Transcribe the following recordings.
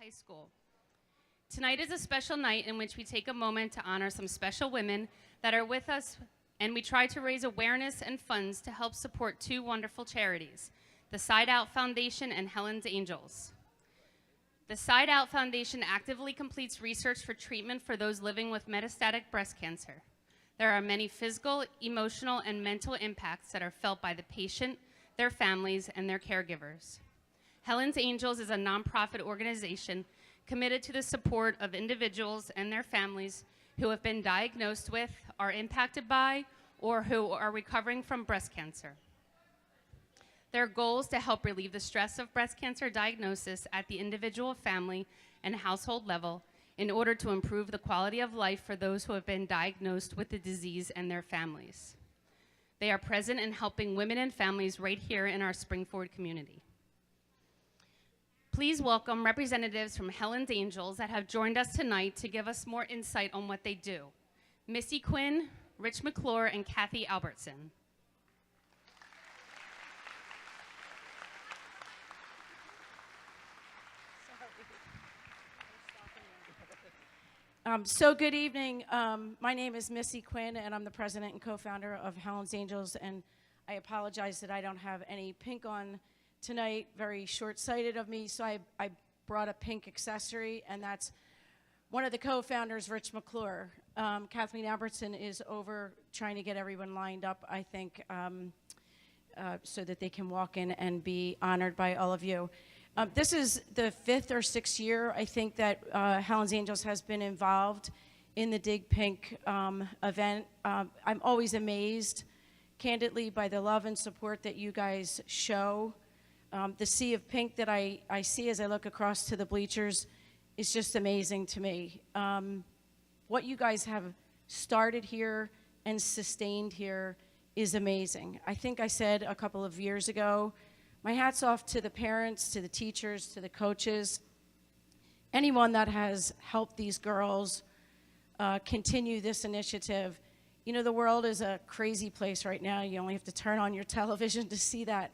High School. Tonight is a special night in which we take a moment to honor some special women that are with us, and we try to raise awareness and funds to help support two wonderful charities, the Side Out Foundation and Helen's Angels. The Side Out Foundation actively completes research for treatment for those living with metastatic breast cancer. There are many physical, emotional, and mental impacts that are felt by the patient, their families, and their caregivers. Helen's Angels is a nonprofit organization committed to the support of individuals and their families who have been diagnosed with, are impacted by, or who are recovering from breast cancer. Their goal is to help relieve the stress of breast cancer diagnosis at the individual, family, and household level in order to improve the quality of life for those who have been diagnosed with the disease and their families. They are present in helping women and families right here in our Springford community. Please welcome representatives from Helen's Angels that have joined us tonight to give us more insight on what they do. Missy Quinn, Rich McClure, and Kathy Albertson. So good evening. My name is Missy Quinn, and I'm the president and co-founder of Helen's Angels, and I apologize that I don't have any pink on tonight. Very short-sighted of me, so I brought a pink accessory, and that's one of the co-founders, Rich McClure. Kathleen Albertson is over trying to get everyone lined up, I think, so that they can walk in and be honored by all of you. This is the 5th or 6th year, I think, that Helen's Angels has been involved in the Dig Pink event. I'm always amazed, candidly, by the love and support that you guys show. The sea of pink that I see as I look across to the bleachers is just amazing to me. What you guys have started here and sustained here is amazing. I think I said a couple of years ago, my hat's off to the parents, to the teachers, to the coaches, anyone that has helped these girls continue this initiative. You know, the world is a crazy place right now. You only have to turn on your television to see that.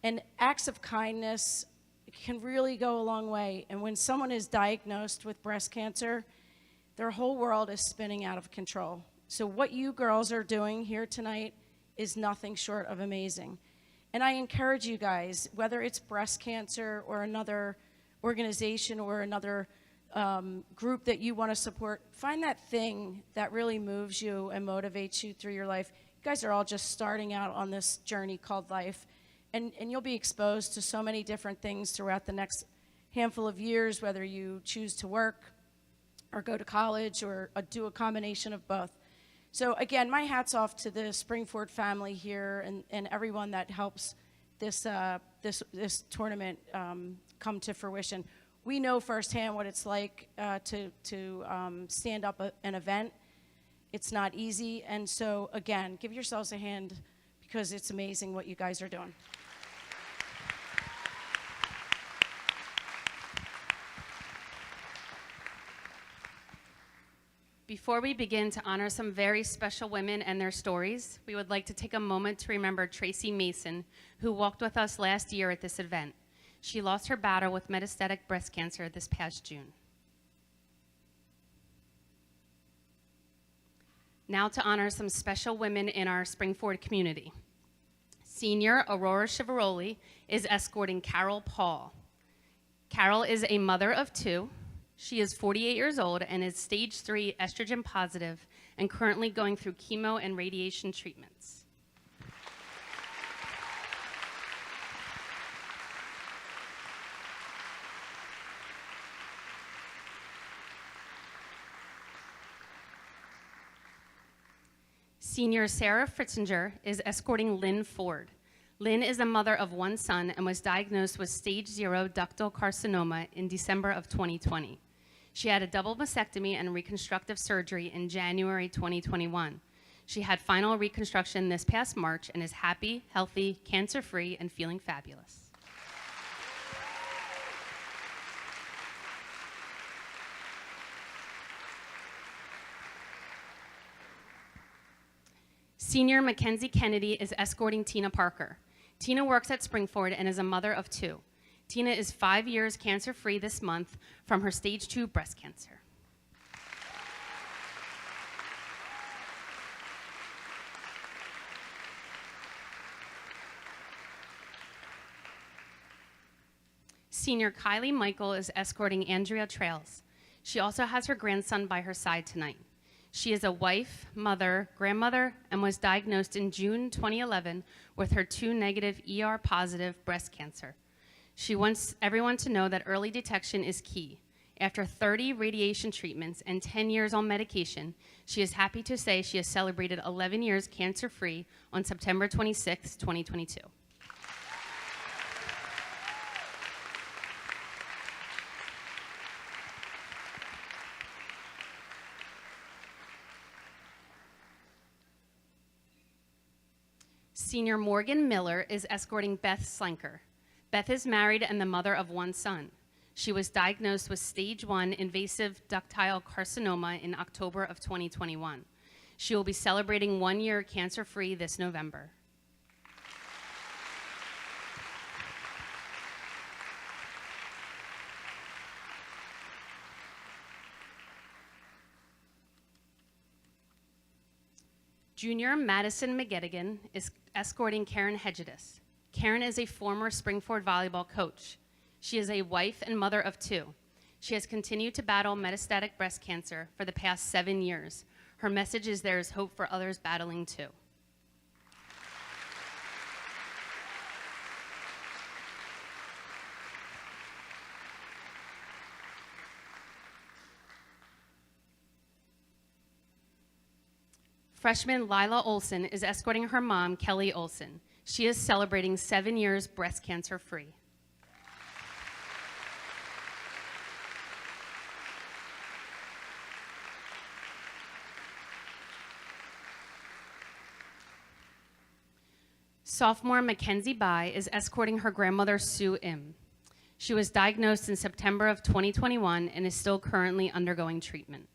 And acts of kindness can really go a long way. And when someone is diagnosed with breast cancer, their whole world is spinning out of control. So what you girls are doing here tonight is nothing short of amazing. And I encourage you guys, whether it's breast cancer or another organization or another group that you want to support, find that thing that really moves you and motivates you through your life. You guys are all just starting out on this journey called life. And you'll be exposed to so many different things throughout the next handful of years, whether you choose to work or go to college or do a combination of both. So again, my hat's off to the Springford family here and everyone that helps this tournament come to fruition. We know firsthand what it's like to stand up an event. It's not easy, and so again, give yourselves a hand because it's amazing what you guys are doing. Before we begin to honor some very special women and their stories, we would like to take a moment to remember Tracy Mason, who walked with us last year at this event. She lost her battle with metastatic breast cancer this past June. Now to honor some special women in our Springford community. Senior Aurora Chivaroli is escorting Carol Paul. Carol is a mother of 2. She is 48 years old and is stage 3 estrogen positive and currently going through chemo and radiation treatments. Senior Sarah Fritzinger is escorting Lynn Ford. Lynn is a mother of 1 son and was diagnosed with stage 0 ductal carcinoma in December of 2020. She had a double mastectomy and reconstructive surgery in January 2021. She had final reconstruction this past March and is happy, healthy, cancer-free, and feeling fabulous. Senior Mackenzie Kennedy is escorting Tina Parker. Tina works at Springford and is a mother of 2. Tina is 5 years cancer-free this month from her stage 2 breast cancer. Senior Kylie Michael is escorting Andrea Trails. She also has her grandson by her side tonight. She is a wife, mother, grandmother, and was diagnosed in June 2011 with her 2 negative ER-positive breast cancer. She wants everyone to know that early detection is key. After 30 radiation treatments and 10 years on medication, she is happy to say she has celebrated 11 years cancer-free on September 26, 2022. Senior Morgan Miller is escorting Beth Slanker. Beth is married and the mother of 1 son. She was diagnosed with stage 1 invasive ductal carcinoma in October of 2021. She will be celebrating 1 year cancer-free this November. Junior Madison McGettigan is escorting Karen Hedgedis. Karen is a former Springford volleyball coach. She is a wife and mother of 2. She has continued to battle metastatic breast cancer for the past 7 years. Her message is there is hope for others battling too. Freshman Lila Olson is escorting her mom, Kelly Olson. She is celebrating 7 years breast cancer free. Sophomore Mackenzie Bai is escorting her grandmother, Sue Im. She was diagnosed in September of 2021 and is still currently undergoing treatment.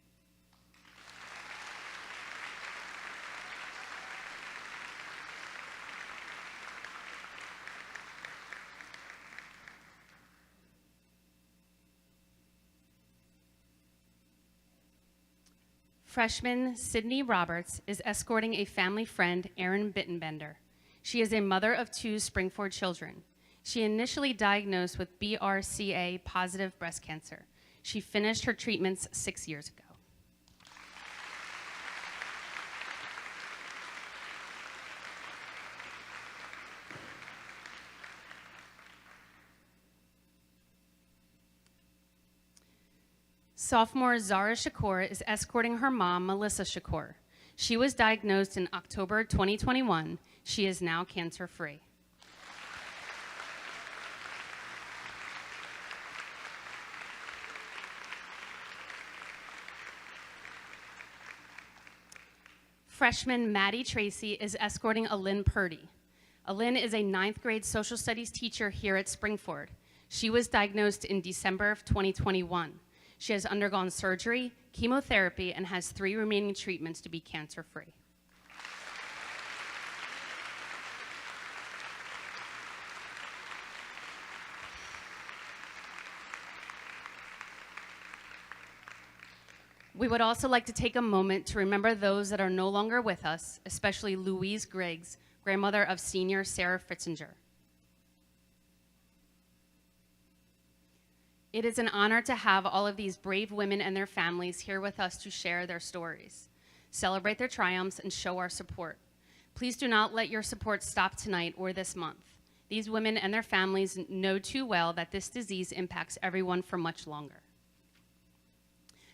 Freshman Sydney Roberts is escorting a family friend, Erin Bittenbender. She is a mother of 2 Springford children. She initially diagnosed with BRCA positive breast cancer. She finished her treatments 6 years ago. Sophomore Zara Shakur is escorting her mom, Melissa Shakur. She was diagnosed in October 2021. She is now cancer-free. Freshman Maddie Tracy is escorting Alyn Purdy. Alyn is a 9th grade social studies teacher here at Springford. She was diagnosed in December of 2021. She has undergone surgery, chemotherapy, and has 3 remaining treatments to be cancer-free. We would also like to take a moment to remember those that are no longer with us, especially Louise Griggs, grandmother of senior Sarah Fritzinger. It is an honor to have all of these brave women and their families here with us to share their stories, celebrate their triumphs, and show our support. Please do not let your support stop tonight or this month. These women and their families know too well that this disease impacts everyone for much longer.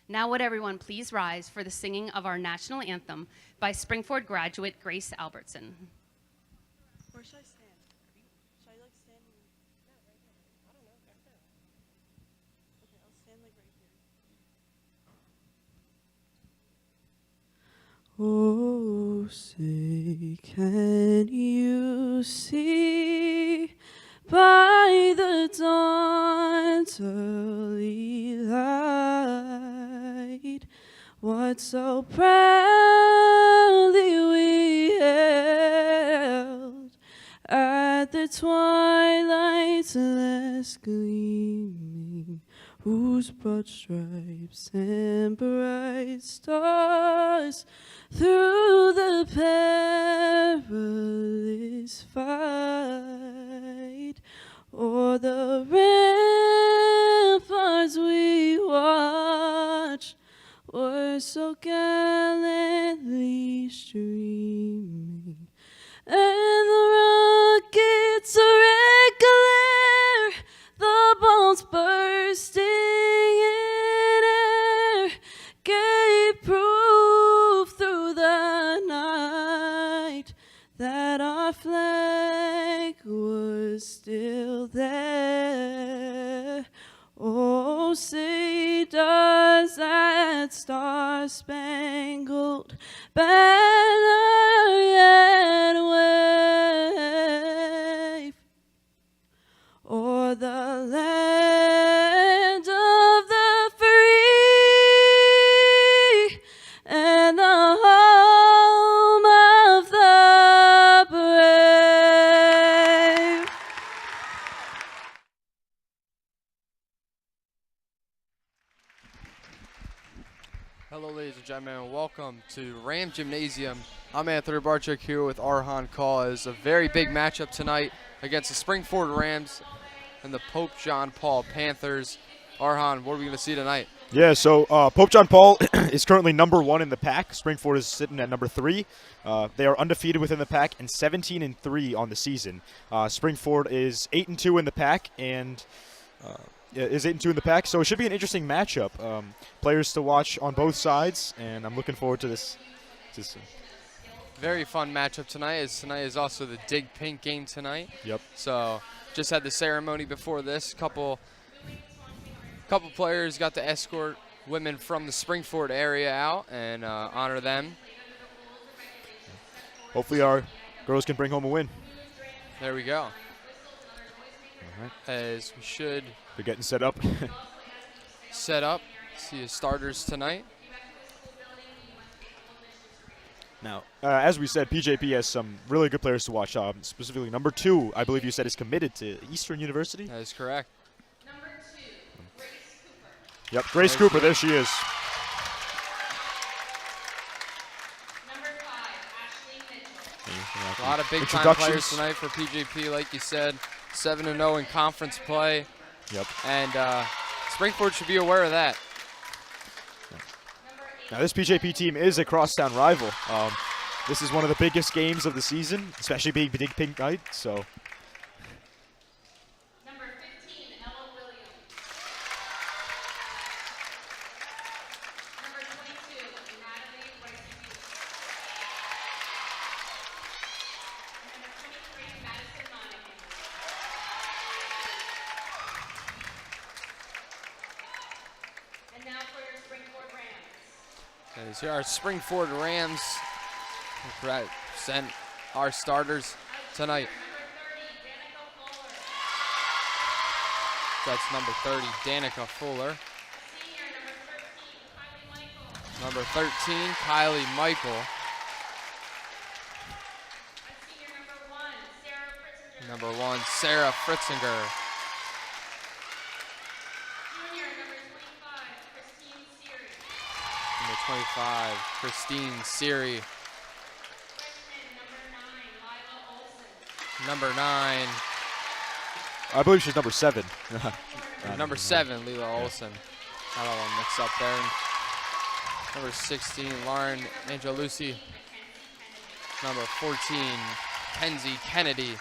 Now would everyone please rise for the singing of our national anthem by Springford graduate Grace Albertson. Where should I stand? Should I like stand? I don't know. Okay, I'll stand like right here. Oh, say, can you see by the dawn's early light what so proudly we held at the twilight's saints less gleaming, whose broad stripes and bright stars through the perilous fight, o'er the ramparts we watched, were so gallantly streaming, and the rockets' red glare, the bombs bursting in air, gave proof through the night that our flag was still there. Oh, say does that star-spangled banner yet wave o'er the land of the free and the home of the brave? Hello, ladies and gentlemen, and welcome to Ram Gymnasium. I'm Anthony Barczyk here with Arhan Kaw. It's a very big matchup tonight against the Springford Rams and the Pope John Paul Panthers. Arhan, what are we going to see tonight? Yeah, so Pope John Paul is currently number 1 in the pack. Springford is sitting at number 3. They are undefeated within the pack and 17-3 on the season. Springford is 8-2 in the pack and is 8-2 in the pack, so it should be an interesting matchup. Players to watch on both sides, and I'm looking forward to this. Very fun matchup tonight, as tonight is also the Dig Pink game tonight. Yep. So just had the ceremony before this. Couple players got to escort women from the Springford area out and honor them. Hopefully our girls can bring home a win. There we go. All right. As we should They're getting set up. set up, see the starters tonight. Now, as we said, PJP has some really good players to watch. Specifically, number 2, I believe you said, is committed to Eastern University. That is correct. Yep, Grace Cooper, there she is. A lot of big-time players tonight for PJP, like you said. 7-0 in conference play. Yep. And Springford should be aware of that. Now, this PJP team is a crosstown rival. This is one of the biggest games of the season, especially being Dig Pink night. So. Number 15, Ella Williams. Number 22, Natalie Rice-Hughes. Number 23, Madison Monaghan. And now for your Springford Rams. As our Springford Rams represent our starters tonight. That's number 30, Danica Fuller. Number 13, Kylie Michael. Number 1, Sarah Fritzinger. Number 25, Christine Seary. Number 9. I believe she's number 7. Number 7, Leela Olson. Got all them mixed up there. Number 16, Lauren Angelucci. Number 14, Kenzie Kennedy.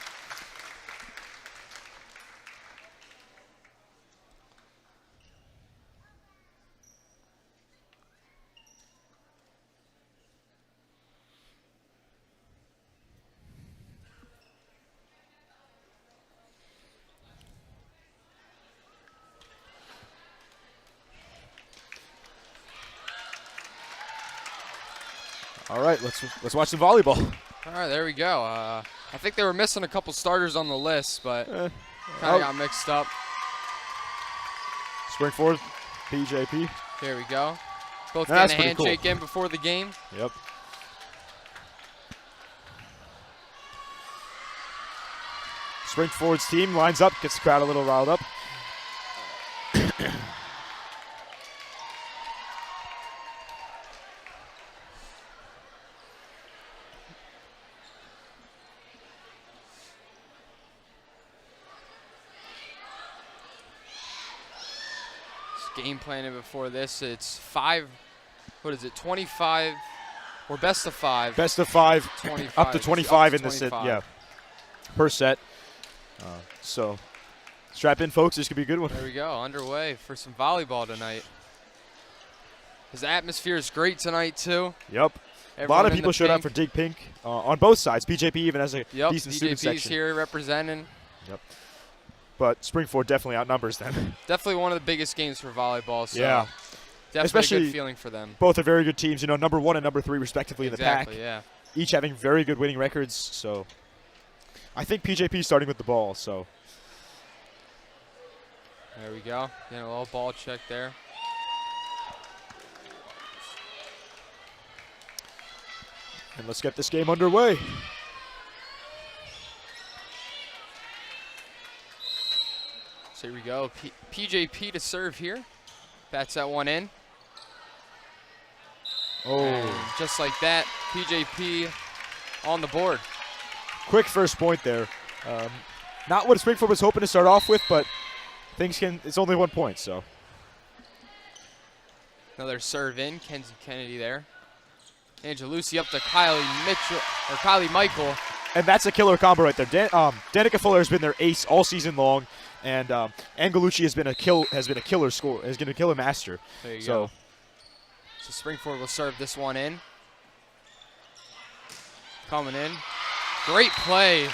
All right, let's watch some volleyball. All right, there we go. I think they were missing a couple starters on the list, but kind of got mixed up. Springford, PJP. Here we go. Both That's getting a pretty handshake cool. in before the game. Yep. Springford's team lines up, gets the crowd a little riled up. Game planning before this. It's 25 or best of 5. Best of 5, 25. up to 25 in the set, 25. yeah, per set. So strap in, folks. This could be a good one. There we go, underway for some volleyball tonight. His atmosphere is great tonight too. Yep. A lot of people showed up for Dig Pink on both sides. BJP even has a decent student BJP's section. here representing. Yep. But Springford definitely outnumbers them. Definitely one of the biggest games for volleyball. So Yeah. definitely Especially a good feeling for them. Both are very good teams. Number 1 and number 3 respectively in the pack. Exactly, yeah. Each having very good winning records. So I think PJP starting with the ball. So There we go. Getting a little ball check there. and let's get this game underway. So here we go. PJP to serve here. Bats that one in. And just like that, PJP on the board. Quick first point there. Not what Springford was hoping to start off with, but it's only 1 point, so. Another serve in. Kenzie Kennedy there. Angelucci up to Kylie Michael. And that's a killer combo right there. Danica Fuller has been their ace all season long, and Angelucci has been a killer scorer. Has been a killer master. There you go. So Springford will serve this one in. Coming in. Great play.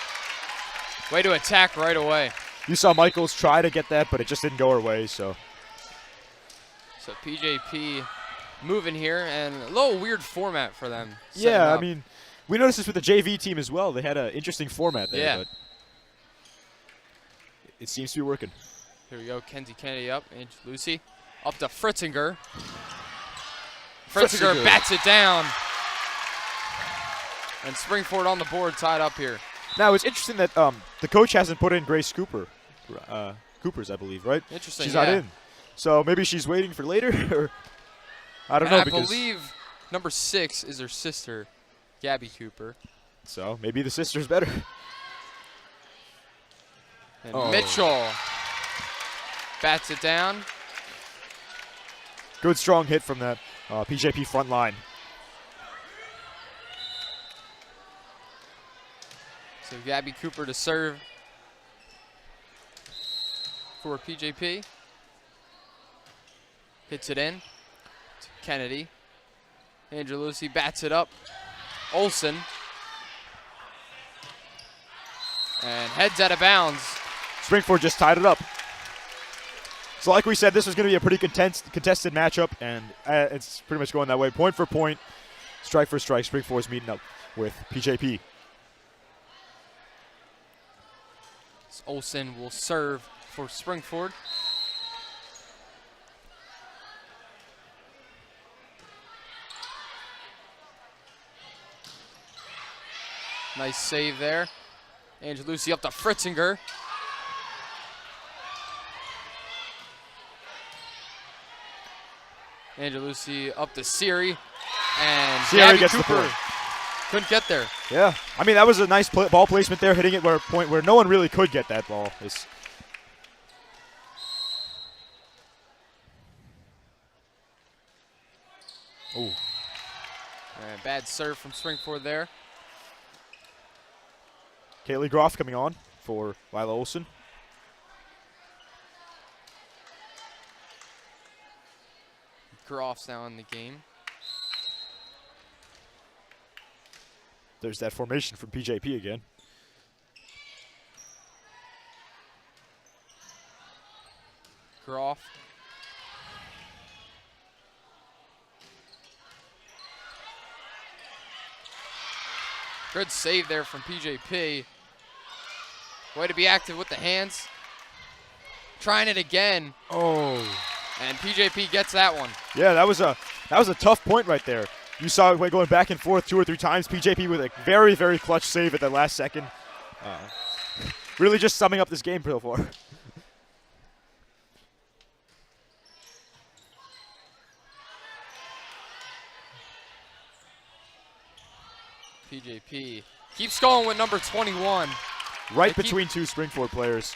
Way to attack right away. You saw Michaels try to get that, but it just didn't go her way. So PJP moving here, and a little weird format for them. yeah, I mean, we noticed this with the JV team as well. They had an interesting format there, Yeah. but it seems to be working. Here we go. Kenzie Kennedy up. Angelucci up to Fritzinger. Fritzinger bats it down. And Springford on the board, tied up here. Now, it's interesting that the coach hasn't put in Grace Coopers, I believe, right? Interesting, She's yeah. not in. So maybe she's waiting for later, or I don't And know. I because believe number 6 is her sister, Gabby Cooper. So maybe the sister's better. And Mitchell bats it down. Good strong hit from that PJP front line. So Gabby Cooper to serve for PJP. Hits it in to Kennedy. Angelucci bats it up. Olsen. And heads out of bounds. Springford just tied it up. So like we said, this was going to be a pretty contested matchup, and it's pretty much going that way. Point for point, strike for strike, Springford's meeting up with PJP. Olsen will serve for Springford. Nice save there. Angelucci up to Fritzinger. Angelucci up to Siri. And Siri Gabby gets the Cooper point. couldn't get there. Yeah, I mean, that was a nice ball placement there, hitting it where a point where no one really could get that ball. And bad serve from Springford there. Kaylee Groff coming on for Lila Olsen. Groff's now in the game. There's that formation from PJP again. Groff. Good save there from PJP. Way to be active with the hands. Trying it again. Oh. And PJP gets that one. Yeah, that was a tough point right there. You saw it going back and forth 2 or 3 times. PJP with a very, very clutch save at the last second. Really just summing up this game so far. PJP keeps going with number 21. Right between two Springford players.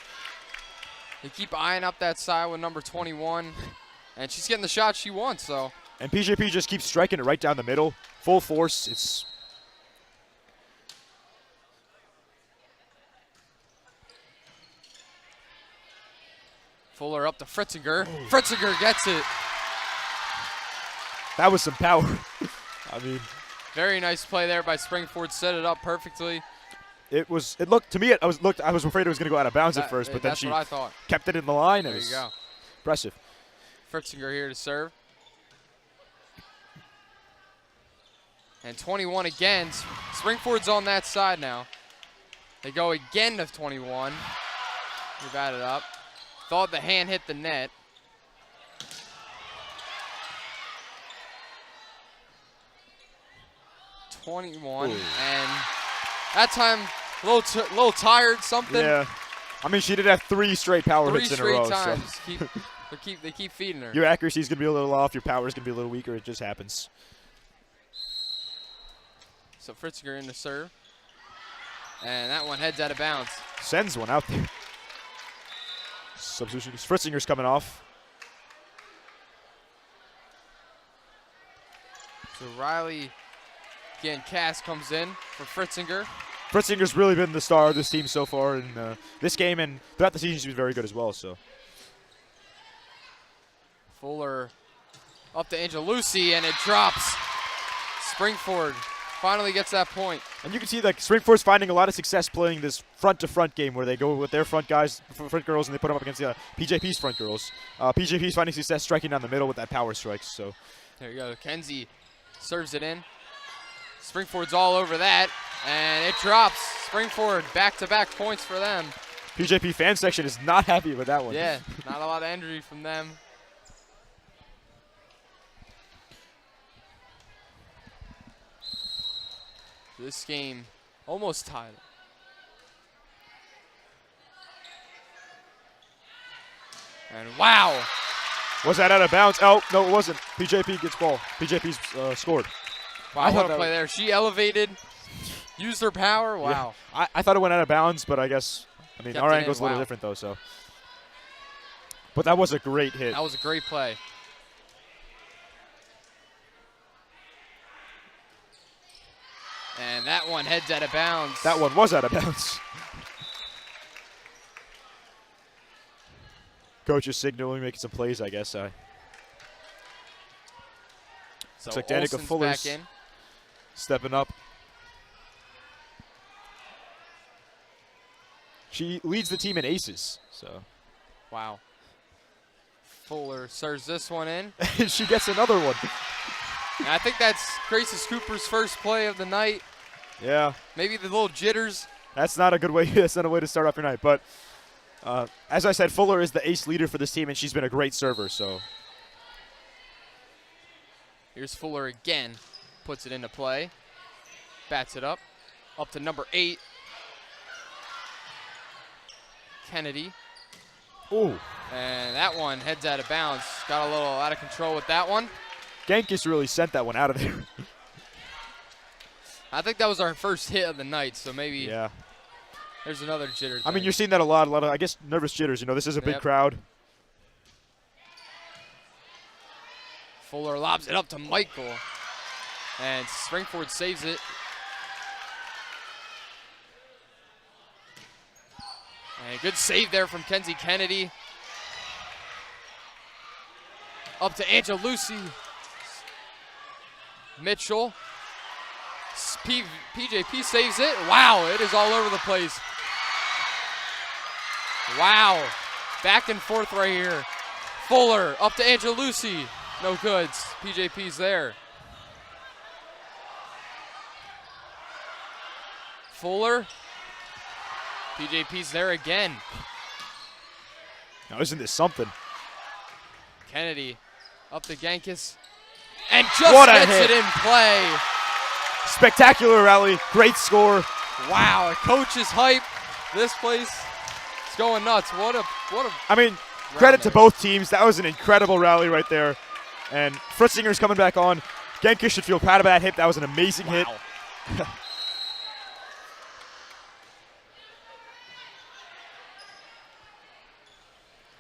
They keep eyeing up that side with number 21. And she's getting the shot she wants, so. And PJP just keeps striking it right down the middle. Full force. It's Fuller up to Fritzinger. Fritzinger gets it. that was some power. I mean, Very nice play there by Springford. Set it up perfectly. it looked to me. I was afraid it was going to go out of bounds at first, but then That's she what I thought. kept it in the line. There It was you go. impressive. Fritzinger here to serve. And 21 again. Springford's on that side now. They go again to 21. We've added up. Thought the hand hit the net. .21 Ooh. and that time a little tired, something. Yeah. I mean, she did have 3 straight power 3 hits in a straight row. times. So They keep feeding her. your accuracy's going to be a little off. Your power's going to be a little weaker. It just happens. So Fritzinger in to serve. And that one heads out of bounds. Sends one out there. Substitution. Fritzinger's coming off. So Riley, again, Cass comes in for Fritzinger. Fritzinger's really been the star of this team so far in this game, and throughout the season she's been very good as well. So Fuller up to Angelucci, and it drops. Springford finally gets that point. And you can see like Springford's finding a lot of success playing this front-to-front game where they go with their front guys, front girls, and they put them up against the PJP's front girls. PJP's finding success striking down the middle with that power strikes. So There you go. Kenzie serves it in. Springford's all over that, and it drops. Springford back-to-back points for them. PJP fan section is not happy with that one. Yeah, not a lot of energy from them. This game almost tied. And wow, Was that out of bounds? Oh, no, it wasn't. PJP gets ball. PJP's scored. wow, I thought what a that play there. She elevated, used her power. Wow. Yeah. I thought it went out of bounds, but I guess, Kept our it in, angle's a little wow. different, though, so. But that was a great hit. That was a great play. And that one heads out of bounds. That one was out of bounds. Coach is signaling, making some plays, I guess. So Looks like Danica Olsen's Fuller's back in. stepping up. She leads the team in aces, so. Wow. Fuller serves this one in. She gets another one. And I think that's Gracie Cooper's first play of the night. Yeah, Maybe the little jitters. that's not a good way. That's not a way to start off your night. But as I said, Fuller is the ace leader for this team, and she's been a great server. So Here's Fuller again. Puts it into play. Bats it up. Up to number 8. Kennedy. ooh, And that one heads out of bounds. Got a little out of control with that one. Genkus really sent that one out of there. I think that was our first hit of the night, so maybe Yeah, there's another jitter. I mean thing. you're seeing that a lot of I guess nervous jitters. This is a big Yep. crowd. Fuller lobs it up to Michael. And Springford saves it. And a good save there from Kenzie Kennedy. Up to Angelucci. Mitchell. PJP saves it. Wow, it is all over the place. Wow. Back and forth right here. Fuller up to Angelucci. No goods. PJP's there. Fuller. PJP's there again. Now isn't this something? Kennedy up to Genkus. And just What a gets hit. it in play. Spectacular rally, great score. Wow, a coach's hype. This place going nuts. What a I mean, credit to both teams. That was an incredible rally right there. And Fritzinger's coming back on. Genka should feel proud of that hit. That was an amazing hit.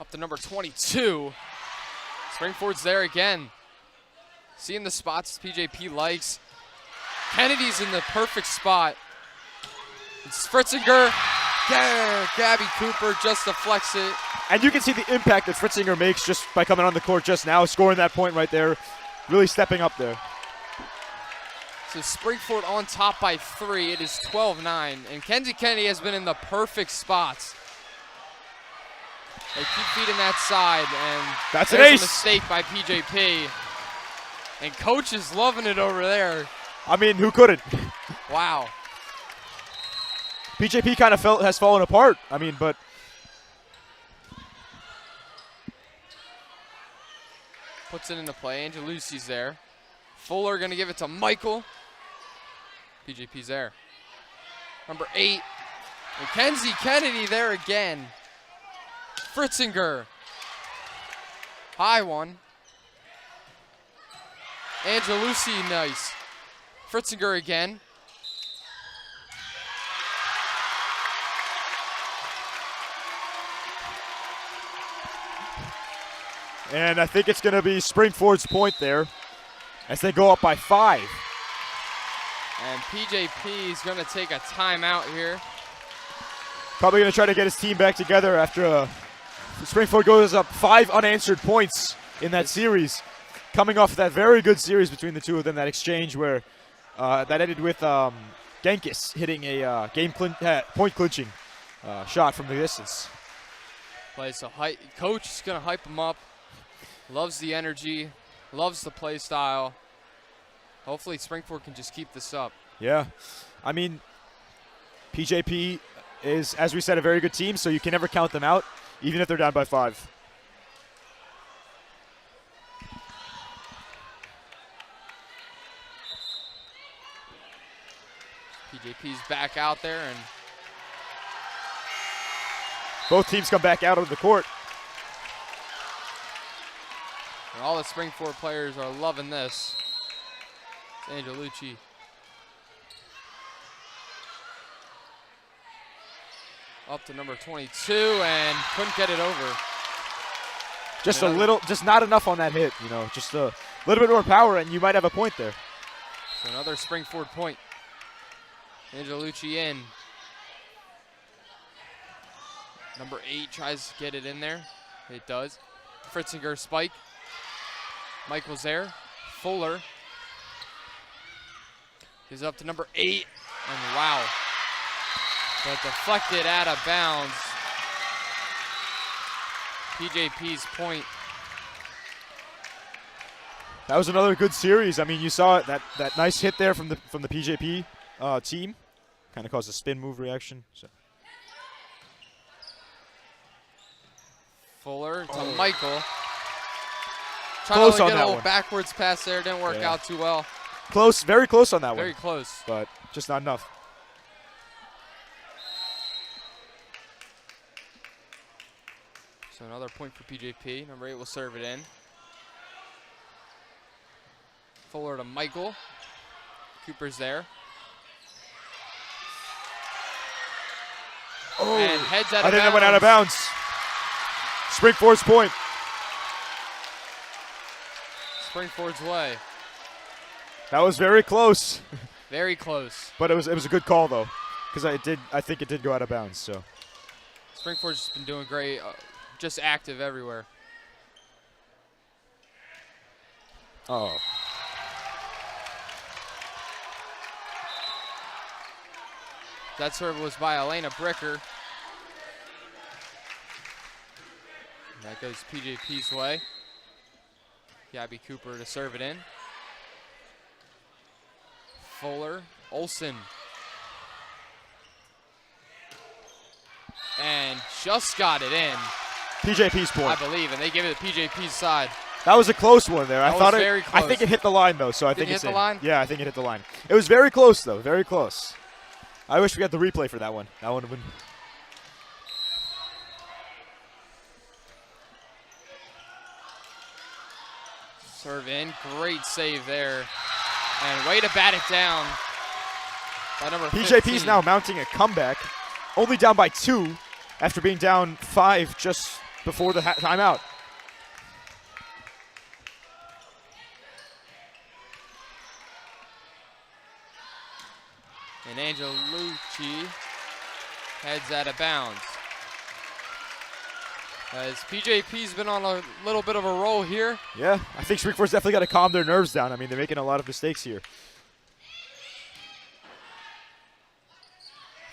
Up to number 22. Springford's there again. Seeing the spots PJP likes. Kennedy's in the perfect spot. It's Fritzinger. Yeah, Gabby Cooper just deflects it. And you can see the impact that Fritzinger makes just by coming on the court just now, scoring that point right there. Really stepping up there. So Springford on top by 3. It is 12-9. And Kenzie Kennedy has been in the perfect spots. They keep feeding that side, and that's an there's ace. A mistake by PJP. And coach is loving it over there. I mean, who couldn't? Wow. PJP kind of has fallen apart. I mean, but puts it into play. Angelucci's there. Fuller going to give it to Michael. PJP's there. Number 8. Mackenzie Kennedy there again. Fritzinger. High one. Angelucci, nice. Fritzinger again. And I think it's going to be Springford's point there as they go up by 5. And PJP is going to take a timeout here. Probably going to try to get his team back together after Springford goes up 5 unanswered points in that series. Coming off that very good series between the two of them, that exchange where that ended with Genkis hitting a point clinching shot from the distance. So coach is going to hype him up. Loves the energy, loves the play style. Hopefully Springford can just keep this up. Yeah. I mean, PJP is, as we said, a very good team, so you can never count them out, even if they're down by 5. PJP's back out there, and both teams come back out of the court. and all the Springford players are loving this. It's Angelucci. Up to number 22 and couldn't get it over. Just a little, just not enough on that hit, you know, just a little bit more power and you might have a point there. So another Springford point. Angelucci in. Number 8 tries to get it in there. It does. Fritzinger spike. Michael's there. Fuller. He's up to number 8. And wow. But deflected out of bounds. PJP's point. That was another good series. I mean, you saw it, that nice hit there from the PJP team. Kind of caused a spin move reaction. So. Fuller to Michael. Close Trying on to get that a little one. backwards pass there. Didn't work out too well. Close, very close on that Very one. close. But just not enough. So another point for PJP. Number 8 will serve it in. Fuller to Michael. Cooper's there. Oh, And heads out I of think bounds. that went out of bounds. Springford's point. Springford's way. That was very close. Very close. But it was a good call though, because I think it did go out of bounds. So Springford's just been doing great. Just active everywhere. oh, That serve was by Elena Bricker. And that goes PJP's way. Gabby Cooper to serve it in. Fuller, Olsen. And just got it in, PJP's I point. believe, and they give it to PJP's side. That was a close one there. That was very I think close. it hit the line though, so I Did think it it's hit the in. line? Yeah, I think it hit the line. It was very close though, very close. I wish we had the replay for that one. That one would have been. Serve in, great save there. And way to bat it down by number 15. PJP's now mounting a comeback, only down by 2 after being down 5 just before the timeout. And Angelucci heads out of bounds. As PJP's been on a little bit of a roll here. Yeah, I think Shriekford's definitely got to calm their nerves down. I mean, they're making a lot of mistakes here.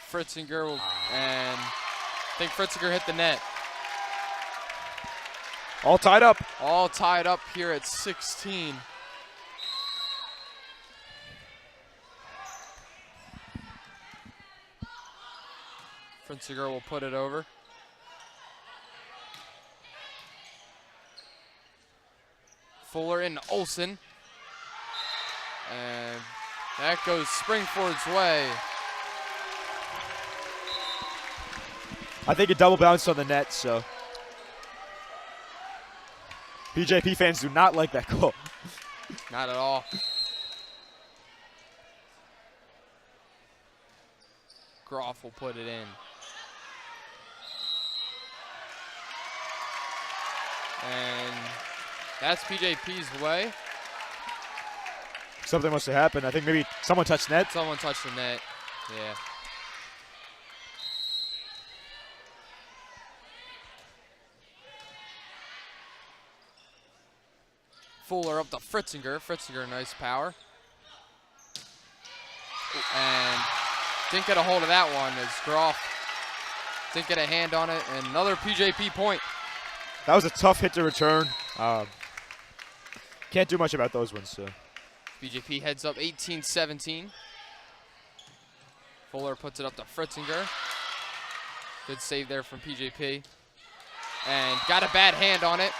Fritzinger will, and I think Fritzinger hit the net. All tied up. All tied up here at 16. Fritzinger will put it over. Fuller and Olsen. And that goes Springford's way. I think it double bounced on the net, so. PJP fans do not like that goal. Not at all. Groff will put it in. And that's PJP's way. Something must have happened. I think maybe someone touched net. Someone touched the net. Yeah. Fuller up to Fritzinger. Fritzinger, nice power. And didn't get a hold of that one as Groff didn't get a hand on it. And another PJP point. That was a tough hit to return. Can't do much about those ones. So. PJP heads up 18-17. Fuller puts it up to Fritzinger. Good save there from PJP. And got a bad hand on it.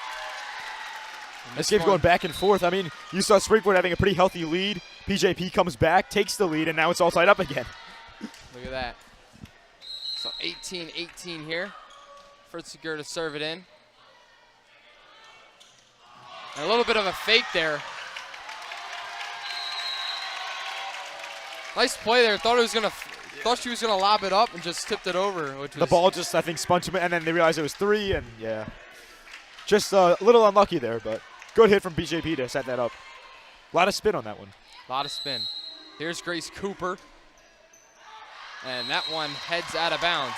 This game's going back and forth. I mean, you saw Springford having a pretty healthy lead. PJP comes back, takes the lead, and now it's all tied up again. Look at that. So 18-18 here. Fritzinger to serve it in. And a little bit of a fake there. Nice play there. Thought she was gonna lob it up and just tipped it over. Which was the ball just, I think, spun to me, and then they realized it was 3, and yeah. Just a little unlucky there, but good hit from BJP to set that up. A lot of spin on that one. A lot of spin. Here's Grace Cooper. And that one heads out of bounds.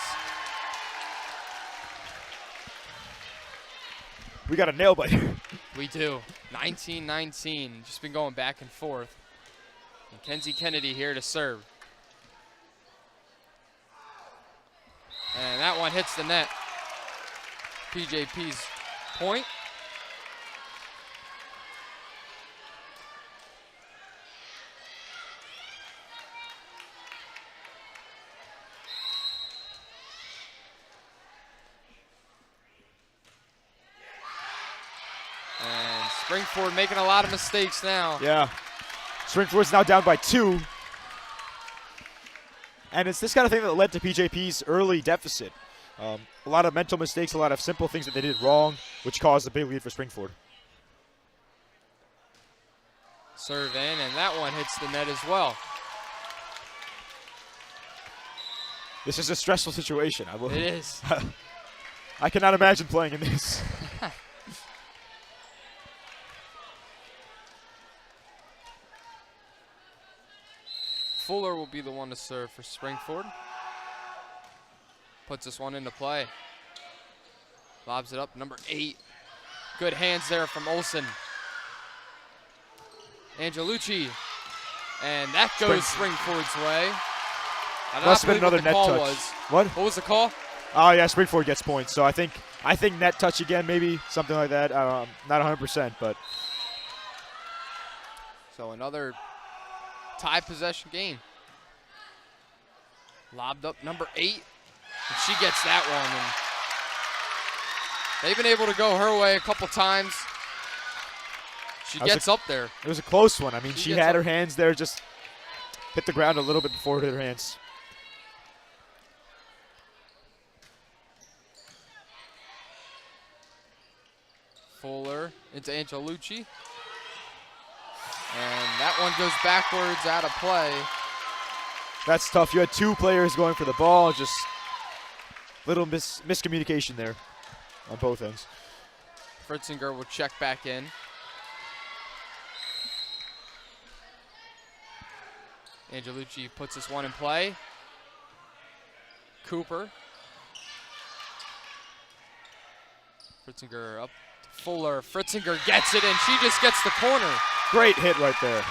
We got a nail biter. We do. 19-19. Just been going back and forth. And Kenzie Kennedy here to serve. And that one hits the net. PJP's point. And Springford making a lot of mistakes now. Yeah. Springford's now down by 2. And it's this kind of thing that led to PJP's early deficit. A lot of mental mistakes, a lot of simple things that they did wrong, which caused a big lead for Springford. Serve in, and that one hits the net as well. This is a stressful situation. It is. I cannot imagine playing in this. Fuller will be the one to serve for Springford. Puts this one into play. Lobs it up, number 8. Good hands there from Olsen. Angelucci. And that goes Springford's way. I Must have been believe what another the net call touch. was. What was the call? Oh, yeah, Springford gets points. So I think net touch again, maybe, something like that. Not 100%, but. So another tie possession game. Lobbed up number 8. And she gets that one. And they've been able to go her way a couple times. She gets up there. It was a close one. I mean, she had up. her hands there, just hit the ground a little bit before it hit her hands. Fuller into Angelucci. And that one goes backwards, out of play. That's tough. You had two players going for the ball. Just little miscommunication there on both ends. Fritzinger will check back in. Angelucci puts this one in play. Cooper. Fritzinger up to Fuller. Fritzinger gets it, and she just gets the corner. Great hit right there.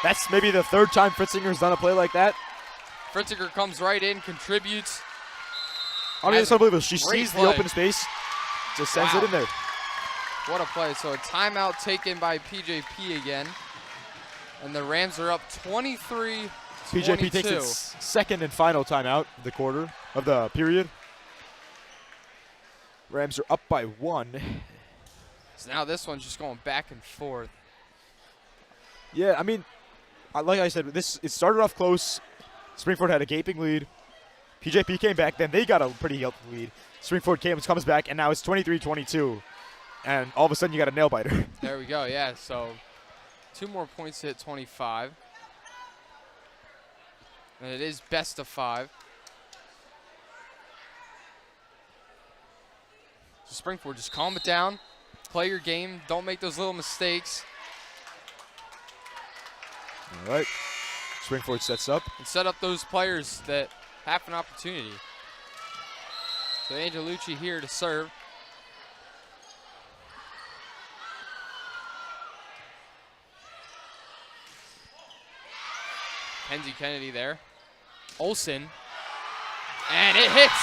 That's maybe the third time Fritzinger's done a play like that. Fritzinger comes right in, contributes. I mean, it's unbelievable. She great sees play. the open space, just sends it in there. What a play. So a timeout taken by PJP again. And the Rams are up 23-22. PJP takes its second and final timeout of the quarter, of the period. Rams are up by 1. So now this one's just going back and forth. Yeah, I mean, like I said, it started off close. Springford had a gaping lead. PJP came back, then they got a pretty healthy lead. Springford comes back, and now it's 23-22. And all of a sudden, you got a nail biter. There we go, yeah. So 2 more points to hit 25. And it is best of 5. So Springford, just calm it down. Play your game. Don't make those little mistakes. All right. Springford sets up. And set up those players that have an opportunity. So Angelucci here to serve. Kenzie Kennedy there. Olsen. And it hits.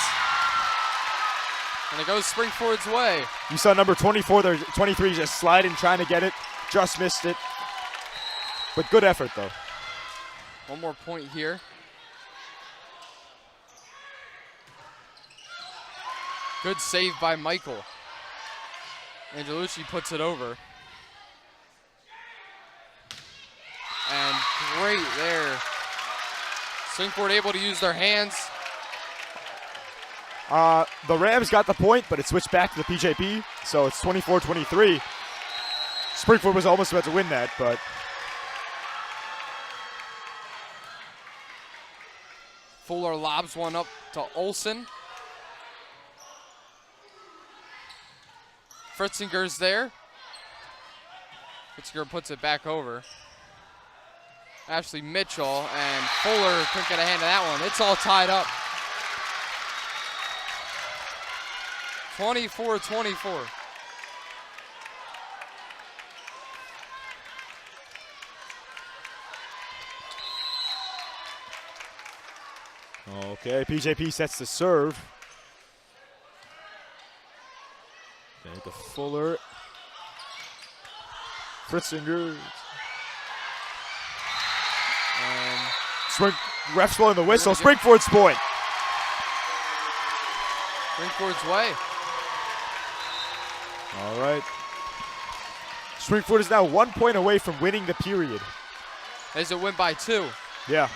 And it goes Springford's way. You saw number 24 there, 23 just sliding, trying to get it. Just missed it. But good effort, though. One more point here. Good save by Michael. Angelucci puts it over. And great there. Springford able to use their hands. The Rams got the point, but it switched back to the PJP, so it's 24-23. Springford was almost about to win that, but Fuller lobs one up to Olsen. Fritzinger's there. Fritzinger puts it back over. Ashley Mitchell and Fuller couldn't get a hand of that one. It's all tied up. 24-24. okay, PJP sets the serve. Okay, to Fuller. Fritzinger. And Ref's blowing the whistle. Springford's point. Springford's way. All right. Springford is now 1 point away from winning the period. As it win by 2. Yeah.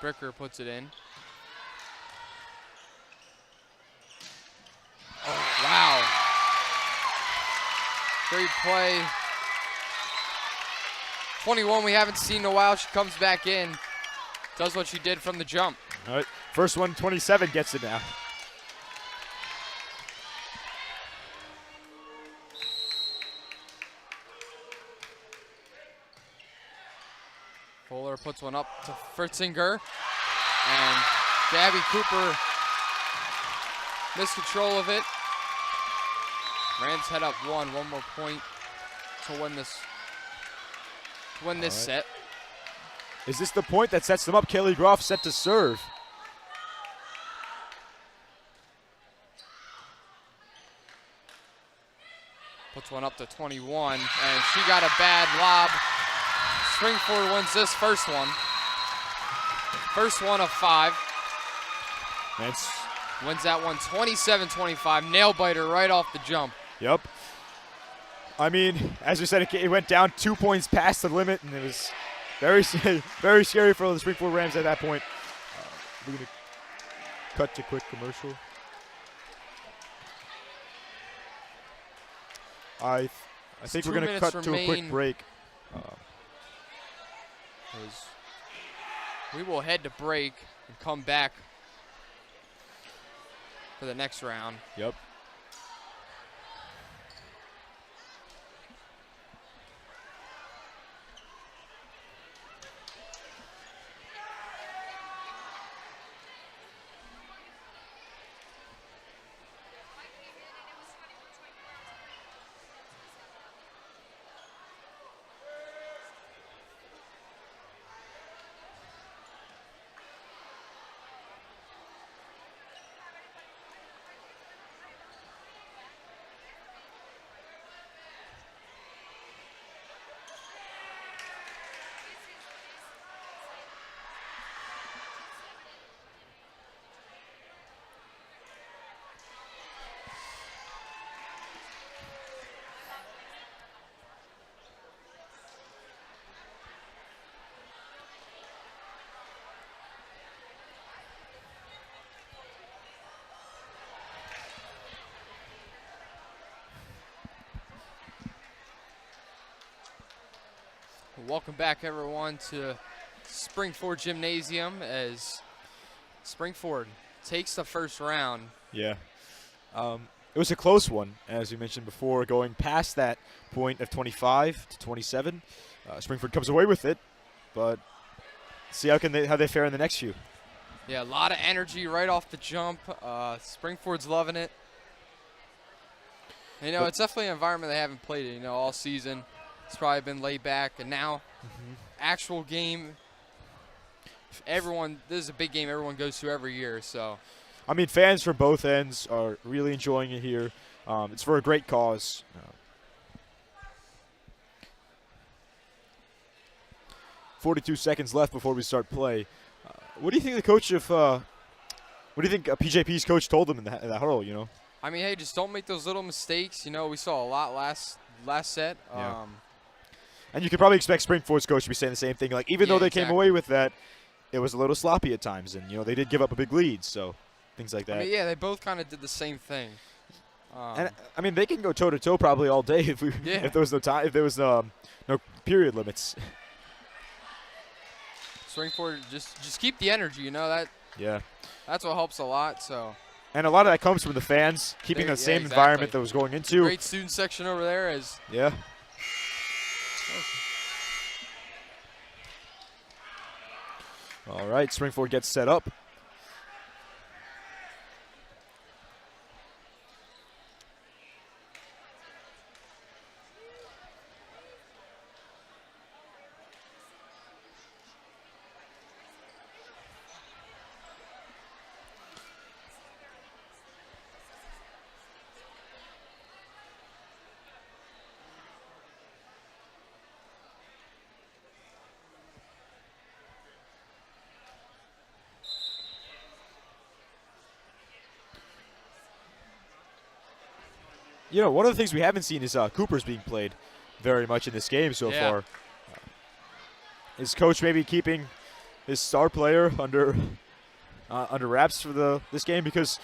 Bricker puts it in. Oh, wow. Great play. 21 we haven't seen in a while. She comes back in. Does what she did from the jump. All right. First one, 27 gets it now. Fuller puts one up to Fritzinger. And Gabby Cooper missed control of it. Rams head up 1 more point to win this set. Is this the point that sets them up? Kelly Groff set to serve. Puts one up to 21, and she got a bad lob. Springford wins this first one. First one of 5. Wins that one 27-25. Nail biter right off the jump. Yep. I mean, as we said, it went down 2 points past the limit, and it was very, very scary for the Springfield Rams at that point. We're going to cut to quick commercial. I think we're 2 going to minutes cut to a quick remain. break. We will head to break and come back for the next round. Yep. Welcome back, everyone, to Springford Gymnasium as Springford takes the first round. Yeah. It was a close one, as we mentioned before, going past that point of 25 to 27. Springford comes away with it, but see how they fare in the next few. Yeah, a lot of energy right off the jump. Springford's loving it. You know, it's definitely an environment they haven't played in, all season. It's probably been laid back, and now actual game. This is a big game everyone goes to every year, so. I mean, fans from both ends are really enjoying it here. It's for a great cause. 42 seconds left before we start play. What do you think the coach of? What do you think PJP's coach told them in that huddle? I mean, hey, just don't make those little mistakes. We saw a lot last set. Yeah. And you could probably expect Springford's coach to be saying the same thing. Like, even though they came away with that, it was a little sloppy at times, and they did give up a big lead. So, things like that. I mean, yeah, they both kind of did the same thing. And I mean, they can go toe to toe probably all day if there was no time, if there was no period limits. Springford just keep the energy, that. Yeah. That's what helps a lot. So. And a lot of that comes from the fans keeping the same environment that was going into. Great student section over there is. Yeah. All right, Springford gets set up. One of the things we haven't seen is Cooper's being played very much in this game so far. Is coach maybe keeping his star player under wraps for this game? Because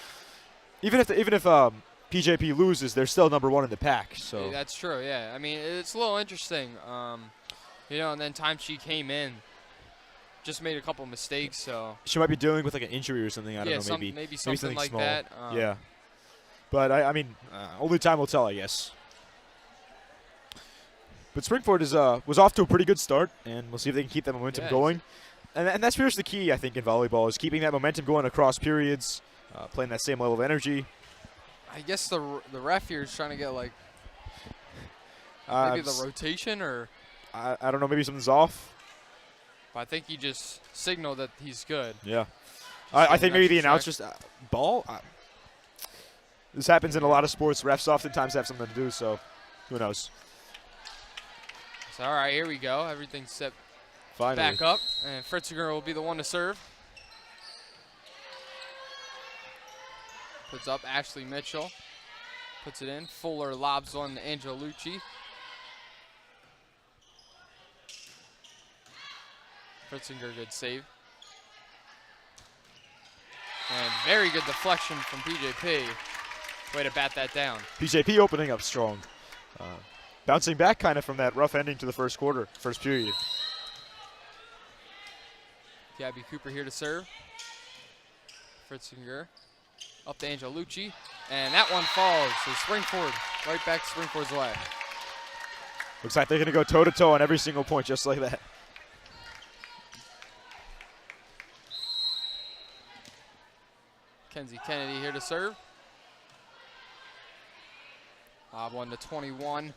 even if PJP loses, they're still number one in the pack. So yeah, that's true. Yeah, I mean it's a little interesting. And then Time She came in, just made a couple mistakes. So she might be dealing with like an injury or something. I don't know. Maybe something like small. that. Yeah. But, I mean, only time will tell, I guess. But Springford was off to a pretty good start, and we'll see if they can keep that momentum going. And that's here's the key, I think, in volleyball, is keeping that momentum going across periods, playing that same level of energy. I guess the ref here is trying to get, like, maybe the rotation or? I don't know, maybe something's off. But I think he just signaled that he's good. Yeah. I think maybe the announcer's ball? This happens in a lot of sports. Refs oftentimes have something to do, so who knows. So, all right, here we go. Everything's set Finally. Back up, and Fritzinger will be the one to serve. Puts up Ashley Mitchell. Puts it in. Fuller lobs on Angelucci. Fritzinger, good save. And very good deflection from PJP. Way to bat that down. PJP opening up strong. Bouncing back kind of from that rough ending to the first quarter, first period. Gabby Cooper here to serve. Fritzinger up to Angel Lucci, and that one falls. So Springford right back to Springford's way. Looks like they're going to go toe-to-toe on every single point just like that. Kenzie Kennedy here to serve. Lob one to 21.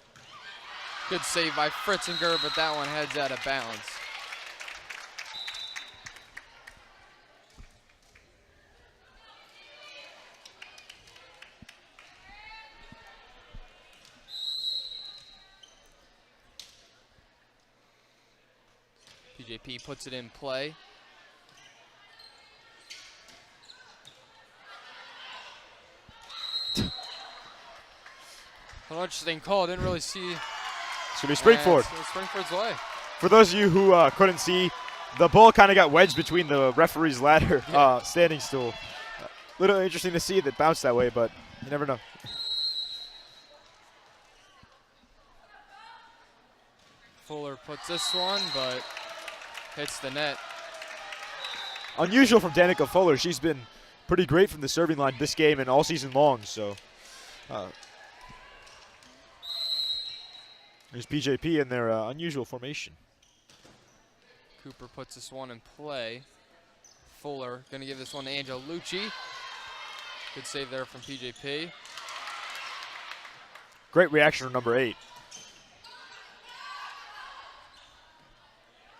Good save by Fritzinger, but that one heads out of bounds. PJP puts it in play. An interesting call. Didn't really see. It's going to be Springford. It's Springford's way. For those of you who couldn't see, the ball kind of got wedged between the referee's ladder standing stool. Little interesting to see that bounced that way, but you never know. Fuller puts this one, but hits the net. Unusual from Danica Fuller. She's been pretty great from the serving line this game and all season long. So there's PJP in their unusual formation. Cooper puts this one in play. Fuller going to give this one to Angel Lucci. Good save there from PJP. Great reaction from number 8.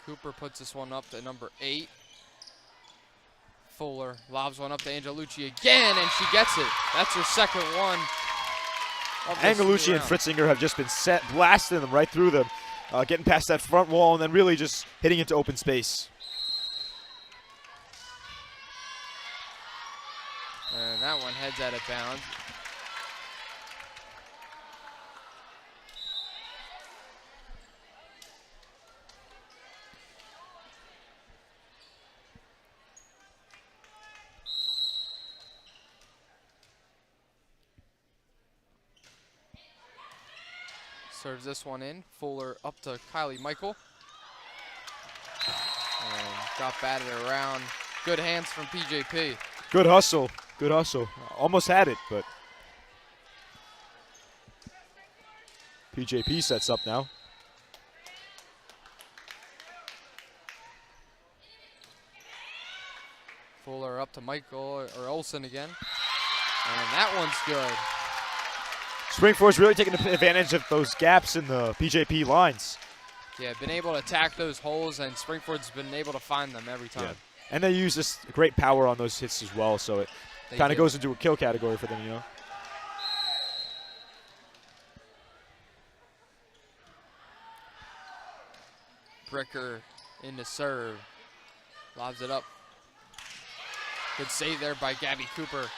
Cooper puts this one up to number 8. Fuller lobs one up to Angel Lucci again, and she gets it. That's her second one. Angelucci and Fritzinger have just been blasting them right through them, getting past that front wall and then really just hitting into open space. And that one heads out of bounds. Serves this one in. Fuller up to Kylie Michael. And got batted around. Good hands from PJP. Good hustle. Good hustle. Almost had it, but PJP sets up now. Fuller up to Michael or Olsen again. And that one's good. Springford's really taking advantage of those gaps in the PJP lines. Yeah, been able to attack those holes, and Springford's been able to find them every time. Yeah. And they use this great power on those hits as well, so it kind of goes into a kill category for them, you know. Bricker in to serve. Lobs it up. Good save there by Gabby Cooper.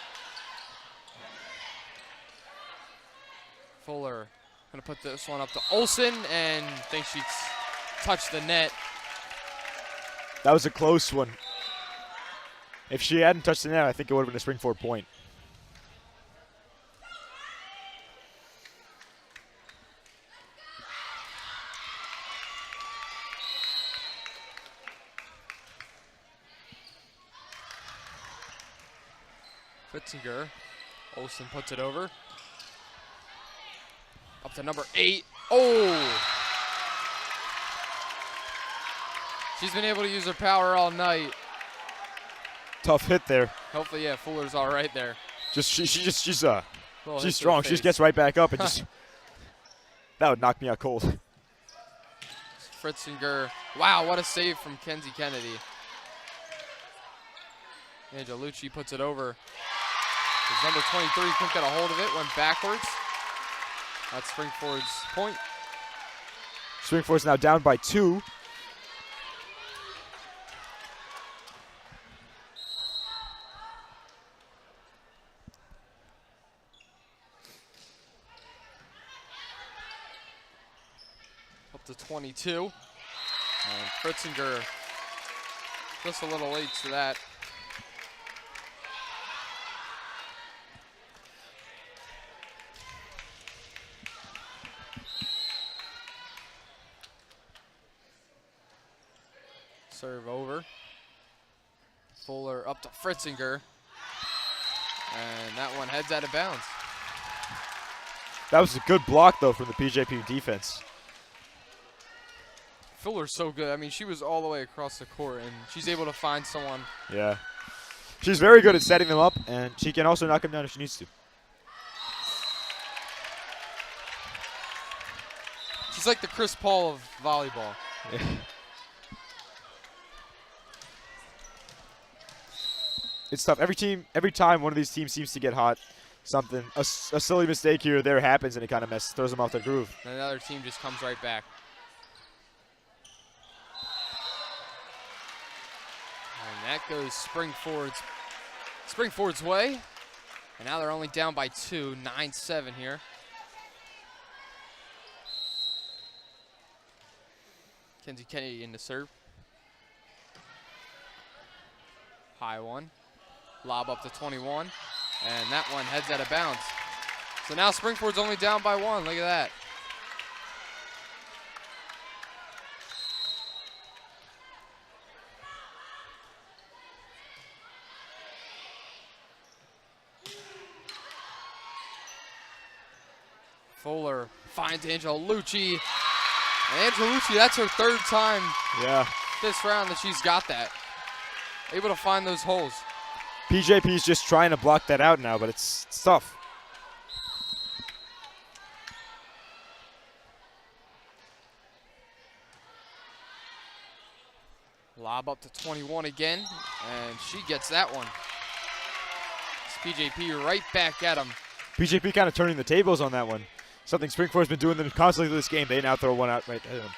Fuller gonna put this one up to Olsen and thinks she touched the net. That was a close one. If she hadn't touched the net, I think it would have been a Springford point. Fitzinger. Olsen puts it over. Up to number 8. Oh! She's been able to use her power all night. Tough hit there. Hopefully, yeah, Fuller's all right there. She's Little strong. She just gets right back up and just that would knock me out cold. Fritzinger. Wow, what a save from Kenzie Kennedy. Angel Lucci puts it over. His number 23 couldn't get a hold of it, went backwards. That's Springford's point. Springford's now down by 2. Up to 22. And Fritzinger just a little late to that. Serve over. Fuller up to Fritzinger. And that one heads out of bounds. That was a good block, though, from the PJP defense. Fuller's so good. I mean, she was all the way across the court, and she's able to find someone. Yeah. She's very good at setting them up, and she can also knock them down if she needs to. She's like the Chris Paul of volleyball. Yeah. It's tough. Every time one of these teams seems to get hot, a silly mistake here or there happens, and it kind of throws them off their groove. And another team just comes right back. And that goes Springford's way. And now they're only down by 2, 9-7 here. Kenzie Kennedy in to serve. High one. Lob up to 21. And that one heads out of bounds. So now Springford's only down by 1. Look at that. Fuller finds Angela Lucci. And Angela Lucci, that's her 3rd time this round that she's got that. Able to find those holes. PJP's just trying to block that out now, but it's tough. Lob up to 21 again, and she gets that one. It's PJP right back at him. PJP kind of turning the tables on that one. Something Springford's been doing them constantly through this game. They now throw one out right at him.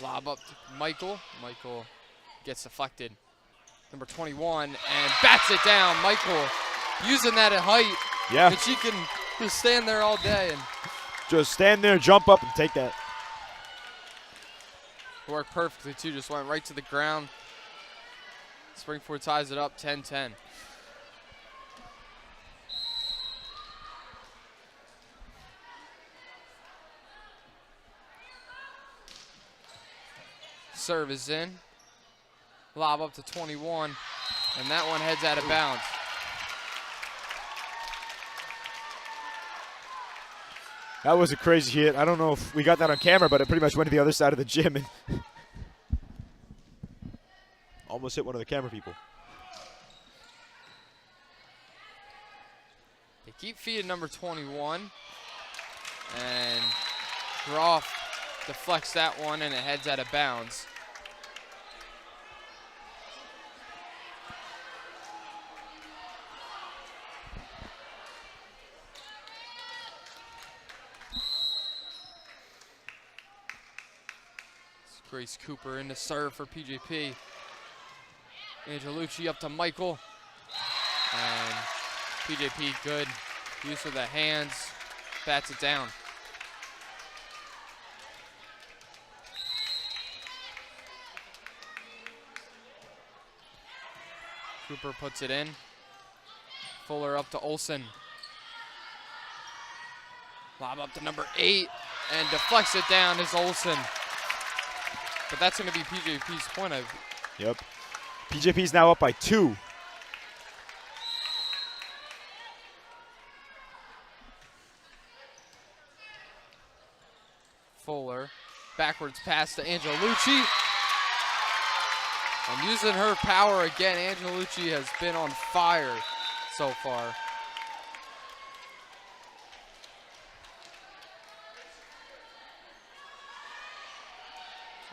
Lob up to Michael. Michael gets deflected. Number 21, and bats it down. Michael using that at height. Yeah. And she can just stand there all day and just stand there, jump up, and take that. worked perfectly too. Just went right to the ground. Springford ties it up 10-10. Serve is in. Lob up to 21. And that one heads out of bounds. That was a crazy hit. I don't know if we got that on camera, but it pretty much went to the other side of the gym and almost hit one of the camera people. They keep feeding number 21. And Groff deflects that one, and it heads out of bounds. Grace Cooper in to serve for PJP. Angelucci up to Michael. And PJP good. Use of the hands. Bats it down. Cooper puts it in. Fuller up to Olsen. Lob up to number 8. And deflects it down is Olsen. But that's going to be PJP's point. Yep. PJP's now up by 2. Fuller. Backwards pass to Angelucci. And using her power again, Angelucci has been on fire so far.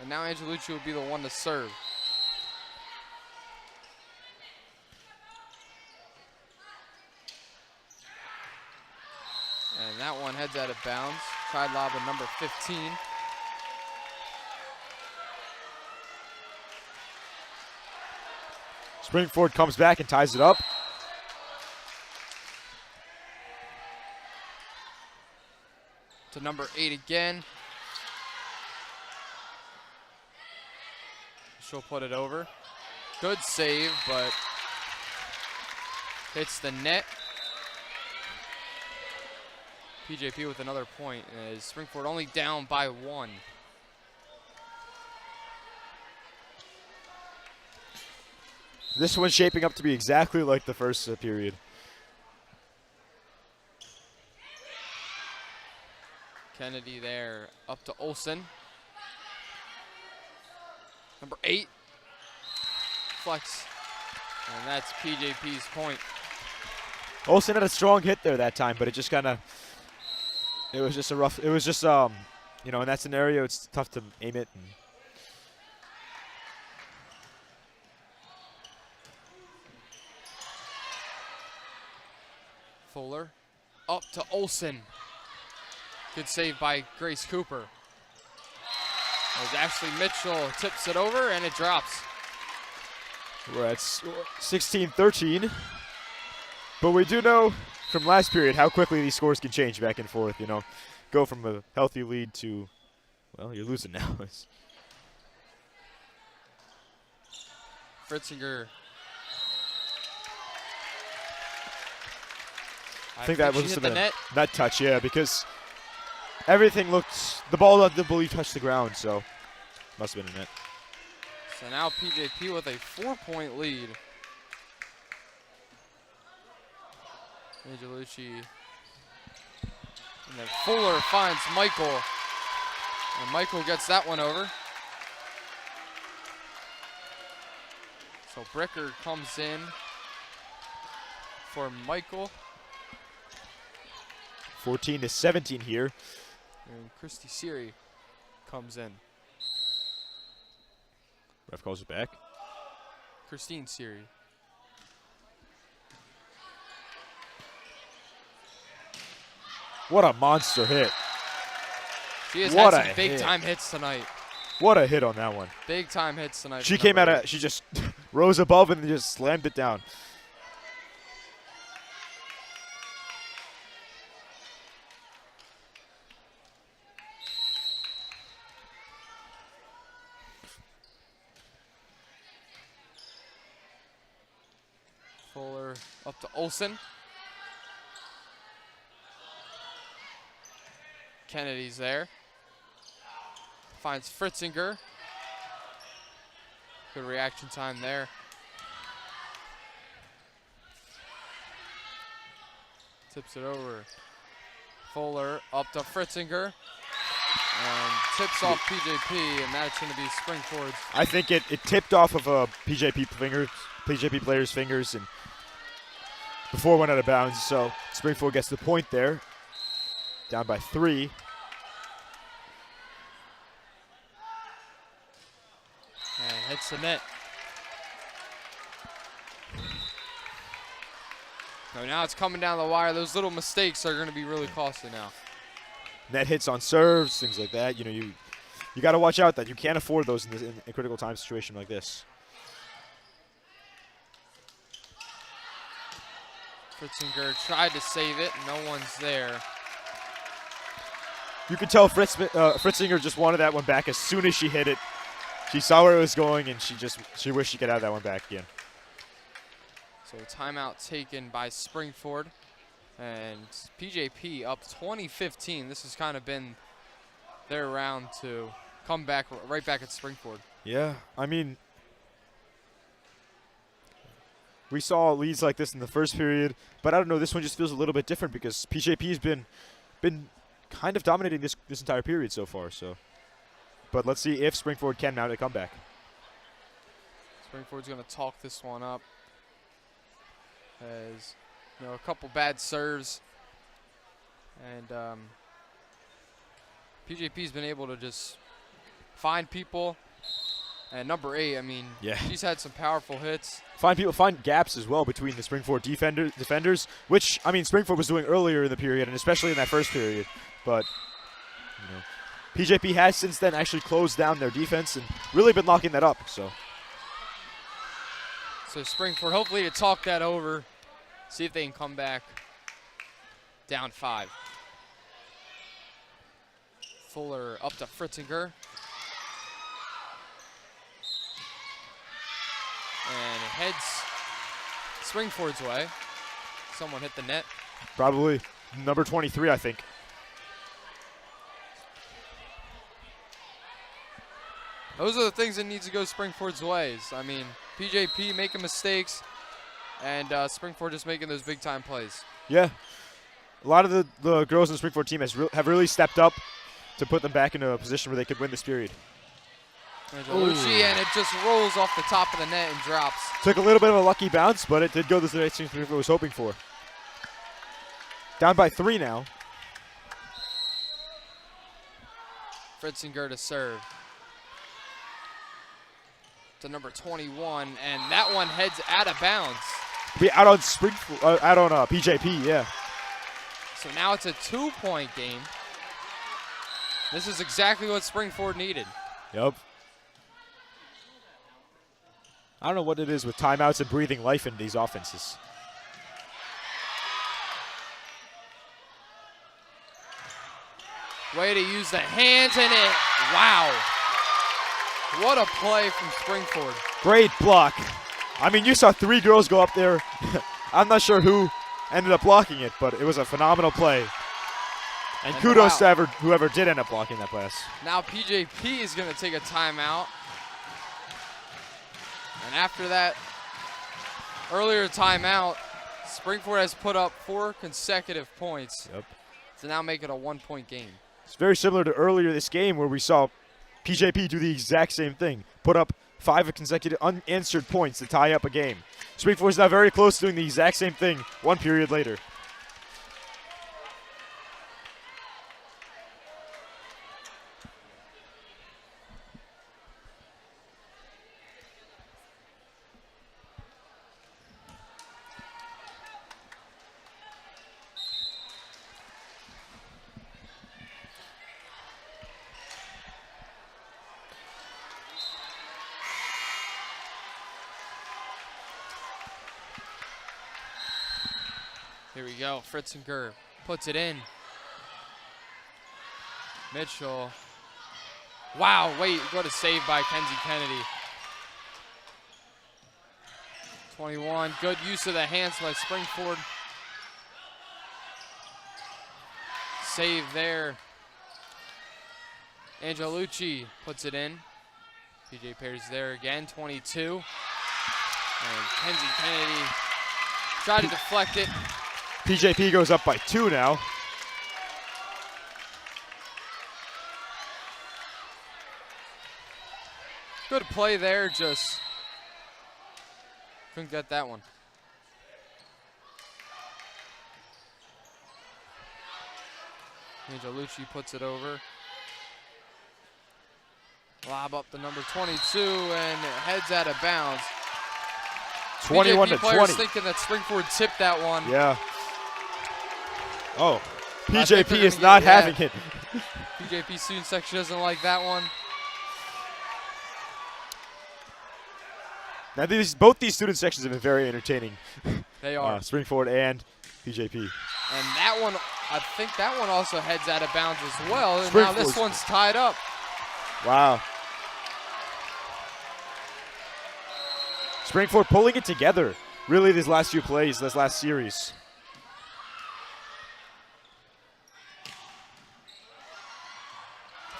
And now Angelucci will be the one to serve. And that one heads out of bounds. Side lob of number 15. Springford comes back and ties it up. To number 8 again. She'll put it over. Good save, but hits the net. PJP with another point as Springford only down by 1. This one's shaping up to be exactly like the first period. Kennedy there, up to Olson. Number 8, flex, and that's PJP's point. Olsen had a strong hit there that time, but it just kind of, it was just a rough, it was just, you know, in that scenario, it's tough to aim it. And Fuller, up to Olson. Good save by Grace Cooper. As Ashley Mitchell tips it over and it drops. we're at 16-13. But we do know from last period how quickly these scores can change back and forth, you know. Go from a healthy lead to, well, you're losing now. Fritzinger. I think that she was hit a the net. net touch, yeah, because everything looked, the ball I believe touched the ground, so must have been a net. So now PJP with a 4-point lead. Angelucci. And then Fuller finds Michael. And Michael gets that one over. So Bricker comes in for Michael. 14-17 here. And Christy Siri comes in. Ref calls it back. Christine Siri. What a monster hit. She has What had a some big hit. time hits tonight. What a hit on that one. Big time hits tonight. She for came number out of, 8. she just rose above and just slammed it down. Fuller up to Olson. Kennedy's there. Finds Fritzinger. Good reaction time there. Tips it over. Fuller up to Fritzinger. And tips off PJP, and that's going to be Springford's. I think it tipped off of a PJP player's fingers and before it went out of bounds. So Springfield gets the point there. Down by 3. And hits the net. So now it's coming down the wire. Those little mistakes are going to be really costly now. Net hits on serves, things like that. You know, you got to watch out that you can't afford those in a critical time situation like this. Fritzinger tried to save it. No one's there. You could tell Fritzinger just wanted that one back as soon as she hit it. She saw where it was going, and she wished she could have that one back again. So timeout taken by Springford. And PJP up 20-15. This has kind of been their round to come back right back at Springford. Yeah, I mean, we saw leads like this in the first period, but I don't know, this one just feels a little bit different because PJP's been kind of dominating this entire period so far. So, but let's see if Springford can mount a comeback. Springford's going to talk this one up. As you know, a couple bad serves, and PJP's been able to just find people. And number 8, I mean, Yeah. she's had some powerful hits. Find gaps as well between the Springford defenders, which I mean Springford was doing earlier in the period and especially in that first period. But you know, PJP has since then actually closed down their defense and really been locking that up. So Springford hopefully to talk that over, see if they can come back down 5. Fuller up to Fritzinger. And it heads Springford's way. Someone hit the net. Probably number 23, I think. Those are the things that needs to go Springford's ways. I mean, PJP making mistakes, and Springford just making those big-time plays. Yeah. A lot of the girls in the Springford team have really stepped up to put them back into a position where they could win this period. Angelucci, and it just rolls off the top of the net and drops. Took a little bit of a lucky bounce, but it did go the direction Springford was hoping for. Down by 3 now. Fritzinger to serve. To number 21, and that one heads out of bounds. Be out on Springford, out on PJP, yeah. So now it's a 2-point game. This is exactly what Springford needed. Yep. I don't know what it is with timeouts and breathing life into these offenses. Way to use the hands in it. Wow. What a play from Springford. Great block. I mean, you saw 3 girls go up there. I'm not sure who ended up blocking it, but it was a phenomenal play. And kudos to whoever did end up blocking that pass. Now PJP is going to take a timeout. And after that earlier timeout, Springford has put up 4 consecutive points. Yep. To now make it a 1-point game. It's very similar to earlier this game where we saw PJP do the exact same thing. Put up 5 consecutive unanswered points to tie up a game. Springford is now very close to doing the exact same thing 1 period later. Here we go. Fritzinger puts it in. Mitchell. Wow, wait, what a save by Kenzie Kennedy. 21, good use of the hands by Springford. Save there. Angelucci puts it in. PJ Perry's there again, 22. And Kenzie Kennedy tried to deflect it. PJP goes up by 2 now. Good play there, just couldn't get that one. Angelucci puts it over. Lob up to number 22 and it heads out of bounds. 21 to PJP players 20. thinking that Springford tipped that one. Yeah. Oh, I think PJP they're is gonna not get- having it. PJP student section doesn't like that one. Now both these student sections have been very entertaining. They are. Springford and PJP. And that one, I think that one also heads out of bounds as well. And now this Springford's- one's tied up. Wow. Springford pulling it together. Really, these last few plays, this last series.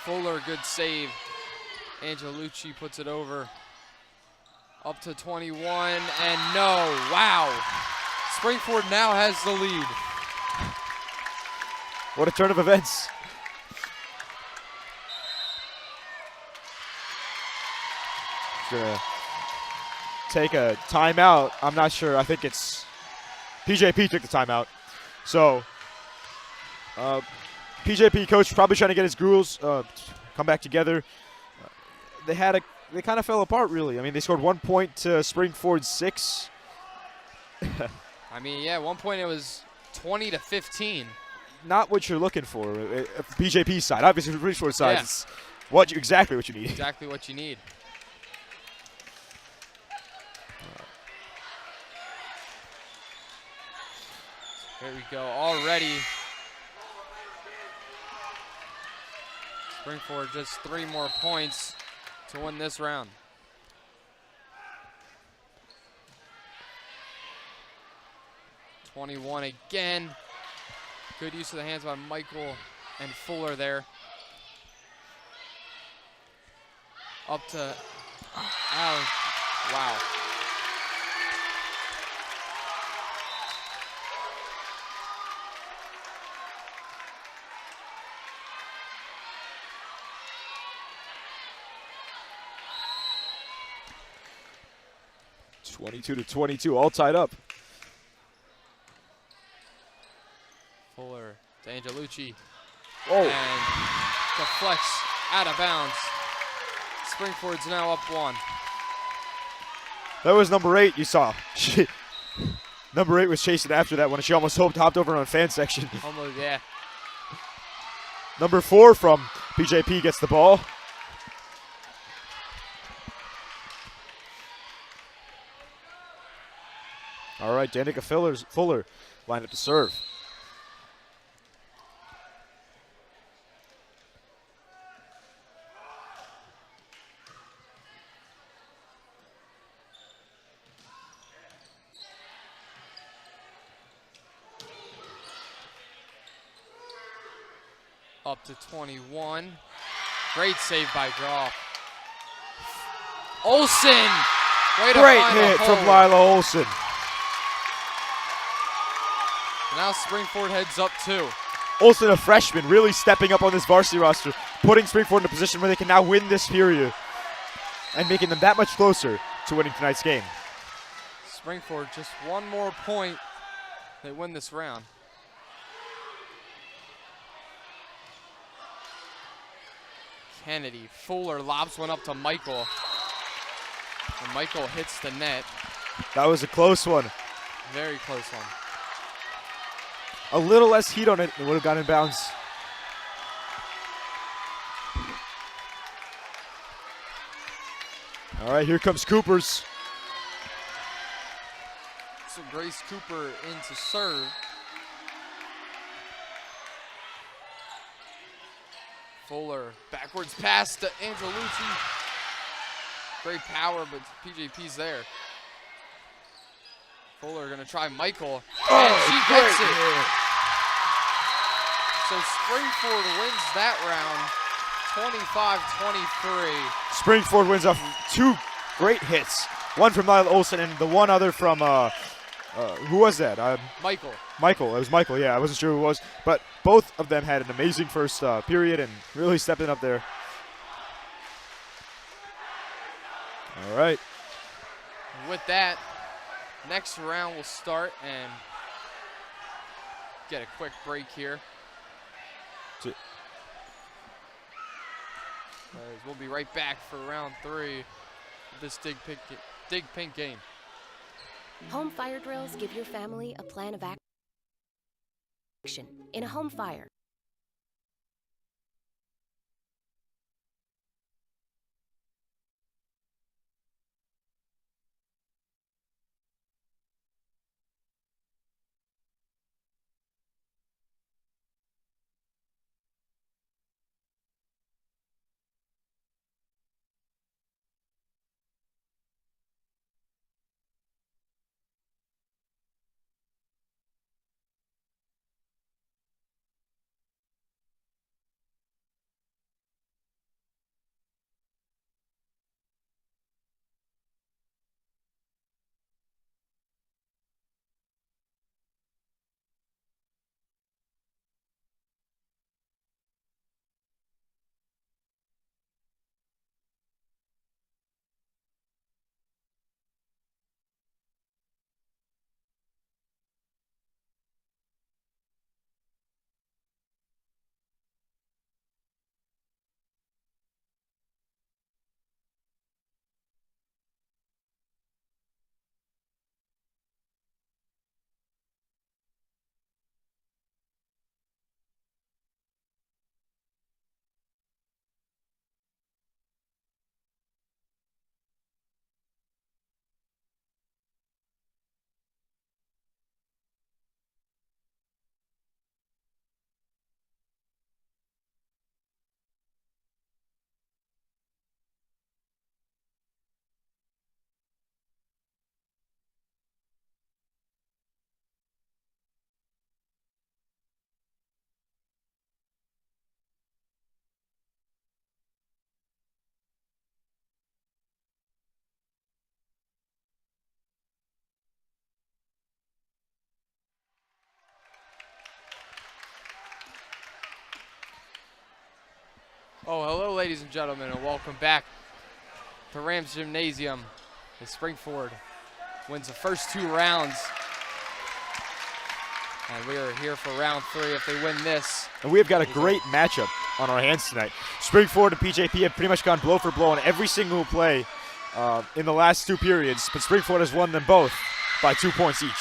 Fuller, good save. Angelucci puts it over. Up to 21, and no, wow. Springford now has the lead. What a turn of events. Gonna take a timeout. I'm not sure. I think it's PJP took the timeout. So PJP coach probably trying to get his girls come back together. They kind of fell apart, really. I mean, they scored 1 point to Springford's 6. I mean, yeah, at one point it was 20 to 15. Not what you're looking for. PJP's side, obviously, from Springford's side, Yeah. it's exactly what you need. Exactly what you need. Here we go, already. Springford just 3 more points to win this round. 21 again. Good use of the hands by Michael and Fuller there. Up to Allen. Wow. It's 22-22, all tied up. Fuller to Angelucci. Oh, And deflects out of bounds. Springford's now up 1. that was number 8 you saw. Number 8 was chasing after that one, and she almost hopped over on the fan section. Almost, yeah. Number 4 from BJP gets the ball. All right, Danica Fuller lined up to serve. Up to 21. Great save by Groff. Olsen! Way to Great find the hit from hole. Lila Olsen. Now Springford heads up 2. Olsen, a freshman, really stepping up on this varsity roster, putting Springford in a position where they can now win this period and making them that much closer to winning tonight's game. Springford just one more point. They win this round. Kennedy, Fuller lobs one up to Michael. And Michael hits the net. That was a close one. Very close one. A little less heat on it, it would have gone in bounds. All right, here comes Coopers. So Grace Cooper in to serve. Fuller, backwards pass to Angelucci. Great power, but PJP's there. Fuller gonna try Michael, and she gets it. hit. So Springford wins that round, 25-23. Springford wins off 2 great hits. One from Lila Olsen and the one other from, who was that? Michael. Michael. It was Michael, yeah. I wasn't sure who it was. But both of them had an amazing first period and really stepping up there. All right. With that, next round will start and get a quick break here. T- As we'll be right back for round 3 of this Dig Pink game. Home fire drills give your family a plan of action in a home fire. Oh, hello, ladies and gentlemen, and welcome back to Rams Gymnasium. As Springford wins the first 2 rounds. And we are here for round 3 if they win this. And we have got a great matchup on our hands tonight. Springford and PJP have pretty much gone blow for blow on every single play in the last 2 periods, but Springford has won them both by 2 points each.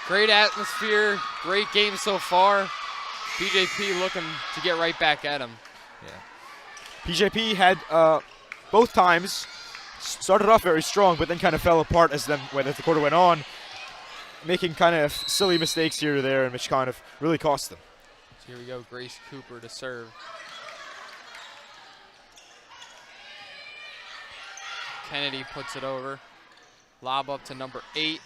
Great atmosphere, great game so far. PJP looking to get right back at him. Yeah. PJP had both times started off very strong, but then kind of fell apart as the quarter went on, making kind of silly mistakes here or there, and which kind of really cost them. So here we go, Grace Cooper to serve. Kennedy puts it over. Lob up to number 8.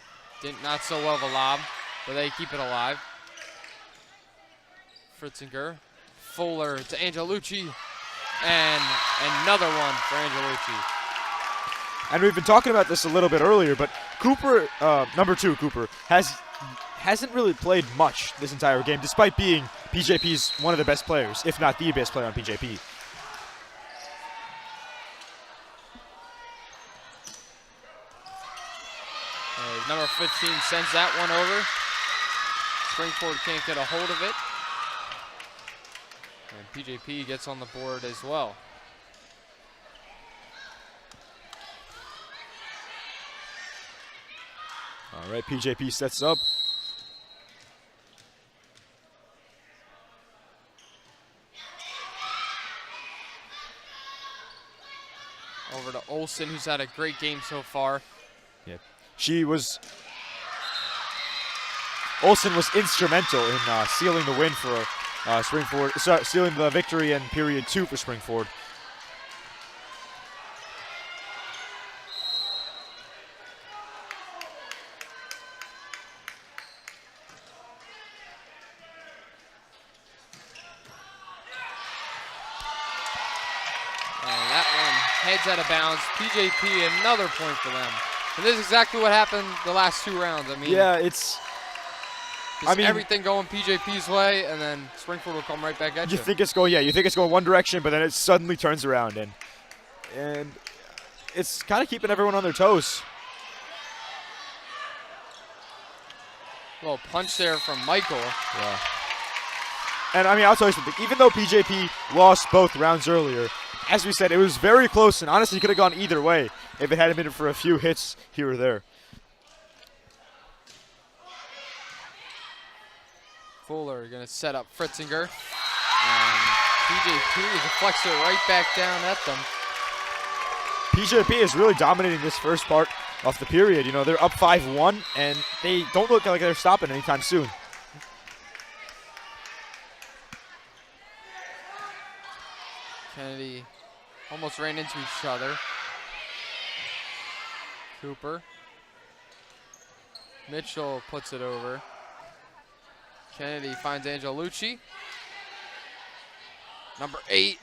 Not so well of a lob, but they keep it alive. Fritzinger, Fuller to Angelucci, and another one for Angelucci. And we've been talking about this a little bit earlier, but Cooper, number 2 Cooper, hasn't really played much this entire game, despite being PJP's one of the best players, if not the best player on PJP. Number 15 sends that one over. Springford can't get a hold of it. And PJP gets on the board as well. All right, PJP sets up. Over to Olsen, who's had a great game so far. Yeah. Olsen was instrumental in sealing the win for Springford, sealing the victory in period 2 for Springford. That one heads out of bounds. PJP, another point for them. And this is exactly what happened the last 2 rounds. I mean, Yeah, everything going PJP's way, and then Springford will come right back at you. you think it's going one direction, but then it suddenly turns around, and it's kind of keeping everyone on their toes. A little punch there from Michael. Yeah. And I mean, I'll tell you something. Even though PJP lost both rounds earlier, as we said, it was very close, and honestly could have gone either way if it hadn't been for a few hits here or there. Fuller going to set up Fritzinger. And PJP deflects it right back down at them. PJP is really dominating this first part of the period. You know, they're up 5-1, and they don't look like they're stopping anytime soon. Kennedy almost ran into each other. Cooper. Mitchell puts it over. Kennedy finds Angelucci. Number 8.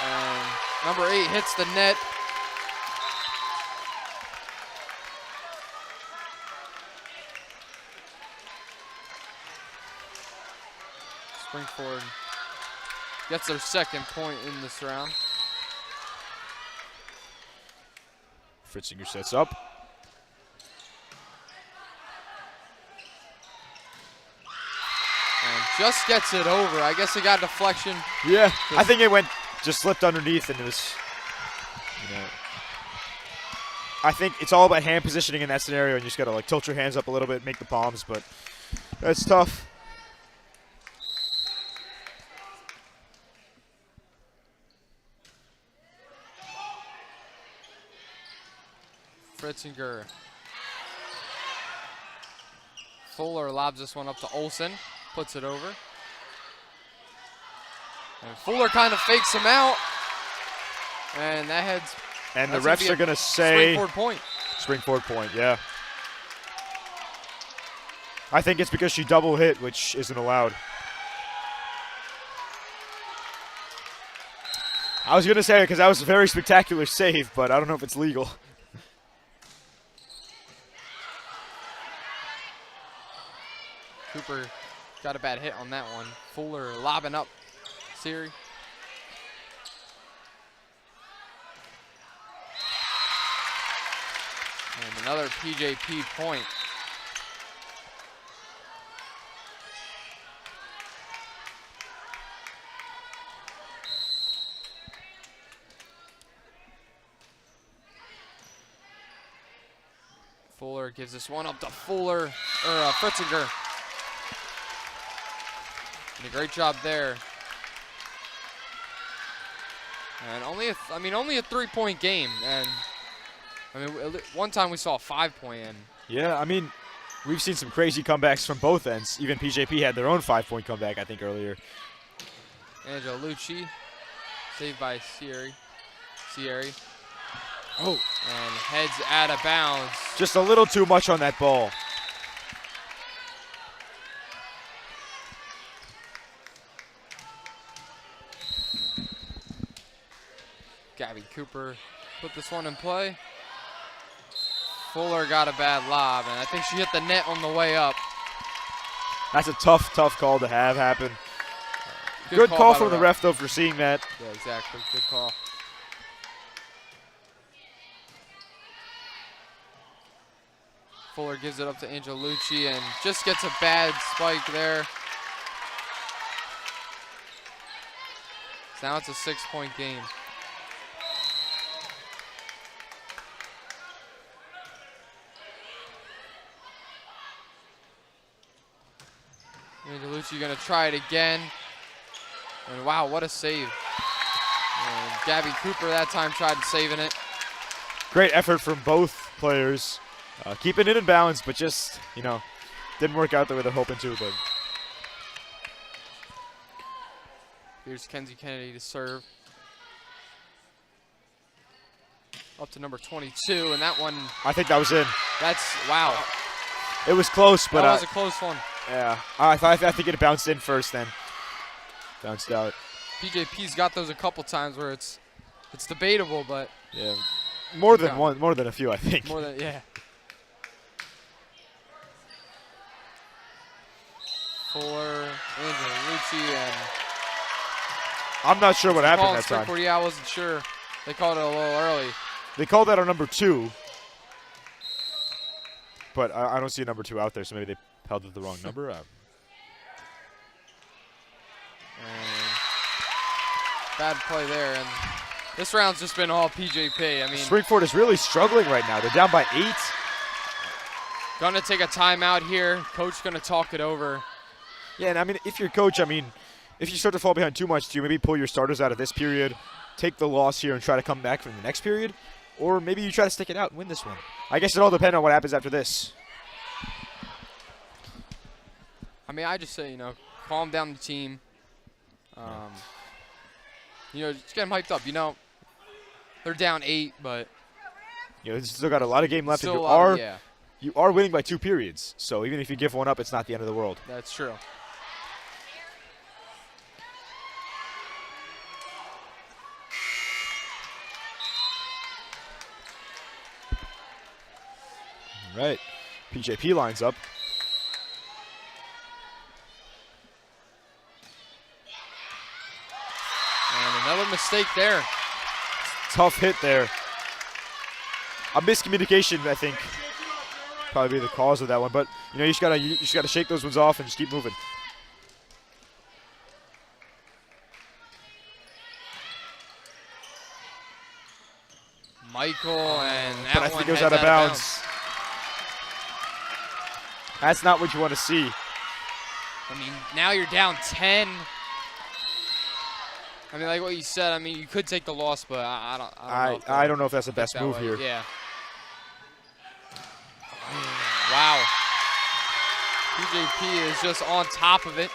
And number 8 hits the net. Springford gets their second point in this round. Fritzinger sets up. And just gets it over. I guess it got deflection. Yeah, I think it just slipped underneath, and it was, you know, I think it's all about hand positioning in that scenario, and you just got to like tilt your hands up a little bit, make the palms, but that's tough. Fritzinger. Fuller lobs this one up to Olsen. Puts it over. And Fuller kind of fakes him out. And that heads. And the refs are going to say Springford point. Springford point, yeah. I think it's because she double hit, which isn't allowed. I was going to say it because that was a very spectacular save, but I don't know if it's legal. Cooper got a bad hit on that one. Fuller lobbing up Siri. And another PJP point. Fuller gives this one up to Fuller, or Fritzinger. Did a great job there. And only a 3-point game. And I mean, one time we saw a 5-point in. Yeah, I mean, we've seen some crazy comebacks from both ends. Even PJP had their own 5-point comeback, I think, earlier. Angelo Lucci, saved by Sierra. Oh. And heads out of bounds. Just a little too much on that ball. Gabby Cooper put this one in play. Fuller got a bad lob, and I think she hit the net on the way up. That's a tough call to have happen. Good call from the ref, though, for seeing that. Yeah, exactly. Good call. Fuller gives it up to Angelucci and just gets a bad spike there. So now it's a 6-point game. Angelucci gonna try it again. And wow, what a save. And Gabby Cooper that time tried saving it. Great effort from both players. Keeping it in balance, but just, didn't work out the way they're hoping to. But here's Kenzie Kennedy to serve. Up to number 22, and that one. I think that was in. Wow. It was close, but that was a close one. Yeah, I think it bounced in first, then bounced out. PJP's got those a couple times where it's debatable, but yeah, more than a few, I think. More than Fuller, Angelucci, and I'm not sure what happened that time. Yeah, I wasn't sure. They called it a little early. They called that on number 2, but I don't see a number 2 out there, so maybe they held it the wrong number. And bad play there, and this round's just been all PJP. I mean, Springford is really struggling right now. They're down by 8. Gonna take a timeout here. Coach gonna talk it over. Yeah, and I mean, if you're coach, if you start to fall behind too much, do you maybe pull your starters out of this period, take the loss here, and try to come back from the next period? Or maybe you try to stick it out and win this one. I guess it all depends on what happens after this. I mean, I just say, calm down the team. Just get them hyped up. They're down 8, but still got a lot of game left. And you are winning by 2 periods. So even if you give one up, it's not the end of the world. That's true. All right, PJP lines up. And another mistake there. Tough hit there. A miscommunication, I think, probably be the cause of that one. But you just gotta shake those ones off and just keep moving. Michael, and that but I one think it was heads out of bounds. That's not what you want to see. I mean, now you're down 10. I mean, like what you said, you could take the loss, but I don't know if that's the best move here. Yeah. Wow. PJP is just on top of it.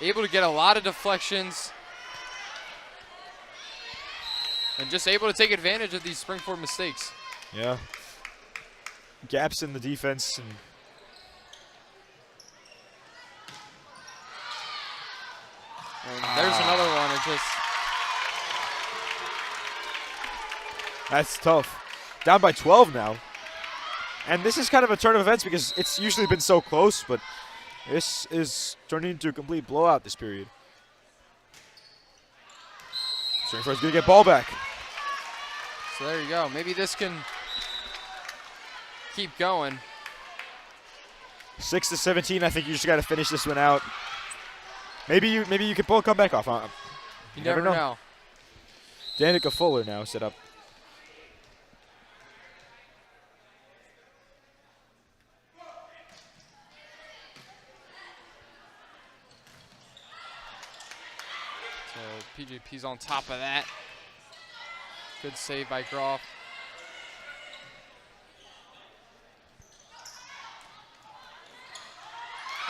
Able to get a lot of deflections. And just able to take advantage of these Springford mistakes. Yeah. Gaps in the defense. And there's another one. That's tough. Down by 12 now. And this is kind of a turn of events because it's usually been so close, but this is turning into a complete blowout this period. Springford's going to get ball back. So there you go. Maybe this can keep going. 6-17. I think you just got to finish this one out. Maybe you could pull a comeback off. You never know. Danica Fuller now set up. So PJP's on top of that. Good save by Groff.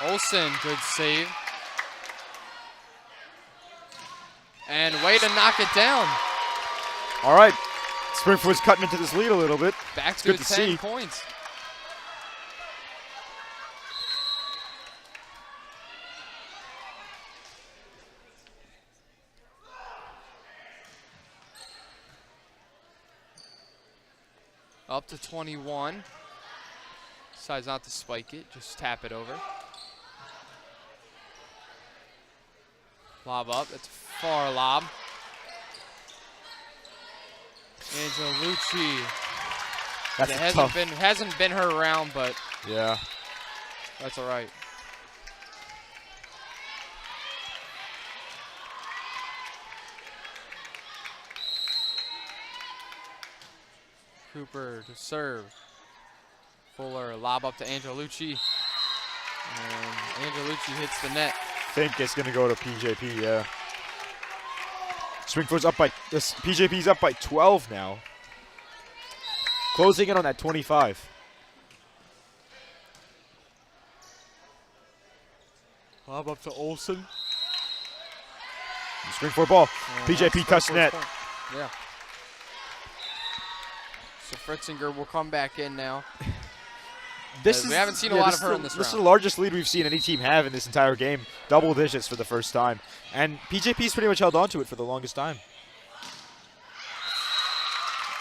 Olsen, good save. And way to knock it down. All right. Springford's cutting into this lead a little bit. Back It's to good to 10 see. points. Up to 21. Decides not to spike it, just tap it over. Lob up, that's a far lob. Angelucci. That's It tough. hasn't been her round, but Yeah. that's all right. Cooper to serve. Fuller lob up to Angelucci. And Angelucci hits the net. Think it's going to go to PJP, yeah. Springford's up by, PJP's up by 12 now. Closing in on that 25. Lob up to Olsen. Springford ball. And PJP that's cuts the net. first point. Yeah. So Fritzinger will come back in now. We haven't seen a lot of her in this This is the round. largest lead we've seen any team have in this entire game. Double digits for the first time. And PJP's pretty much held on to it for the longest time.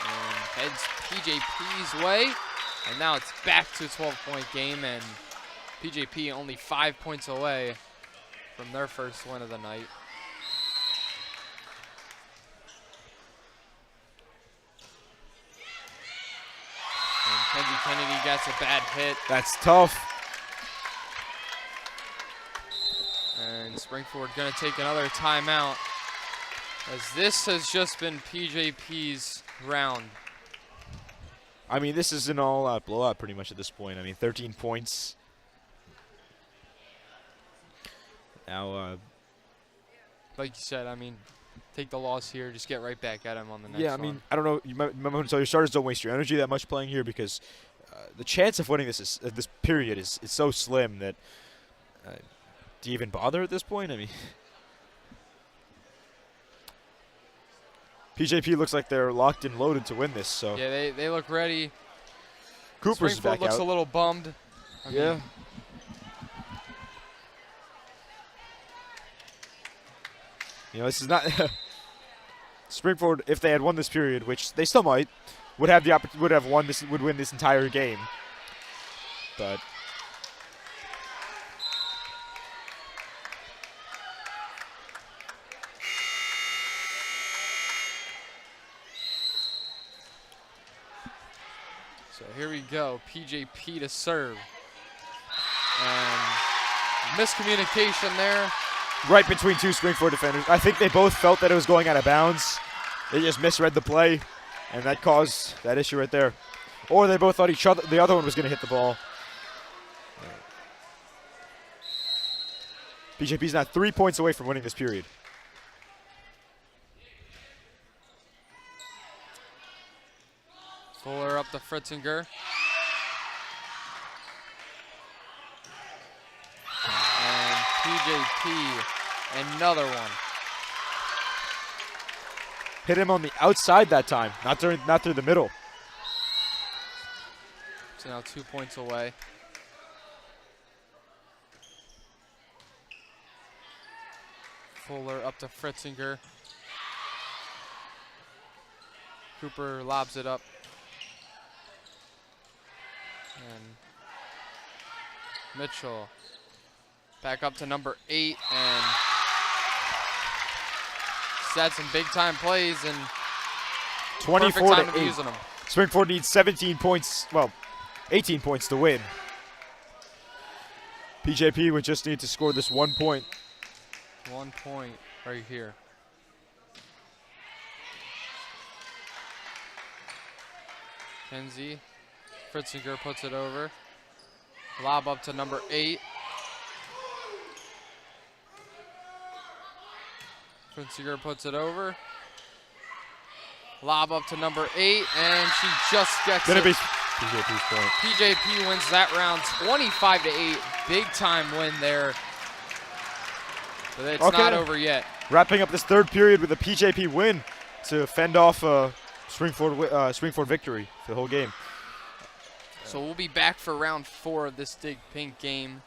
And heads PJP's way. And now it's back to a 12-point game. And PJP only 5 points away from their first win of the night. And Kenzie Kennedy gets a bad hit. That's tough. And Springford going to take another timeout, as this has just been PJP's round. I mean, this is an all-out blowout pretty much at this point. I mean, 13 points. Now, Like you said, I mean, take the loss here, just get right back at him on the next yeah, I mean, I don't know. You might remember to tell your starters don't waste your energy that much playing here, because the chance of winning this this period is so slim that do you even bother at this point? I mean, PJP looks like they're locked and loaded to win this. So Yeah, they look ready. Cooper's Springford back looks out. a little bummed. I Yeah. mean, You know, this is not Springford. If they had won this period, which they still might, would have the would win this entire game. But so here we go, PJP to serve. And miscommunication there. right between two Springford defenders, I think they both felt that it was going out of bounds. They just misread the play, and that caused that issue right there. Or they both thought the other one was going to hit the ball. BJP's now 3 points away from winning this period. Fuller up to Fritzinger. And PJP, another one. Hit him on the outside that time, not through the middle. So now 2 points away. Fuller up to Fritzinger. Cooper lobs it up. And Mitchell back up to number 8 and had some big time plays and 24 perfect time to to be 8. using them. Springford needs 17 points, well, 18 points to win. PJP would just need to score this 1 point. 1 point right here. Kenzie, Fritzinger puts it over. Lob up to number 8. Fritzinger puts it over. Lob up to number 8, and she just gets Gonna it. be PJP's point. PJP wins that round 25 to 8. Big time win there. But it's Okay. not over yet. Wrapping up this third period with a PJP win to fend off a Springford victory for the whole game. So we'll be back for round 4 of this Dig Pink game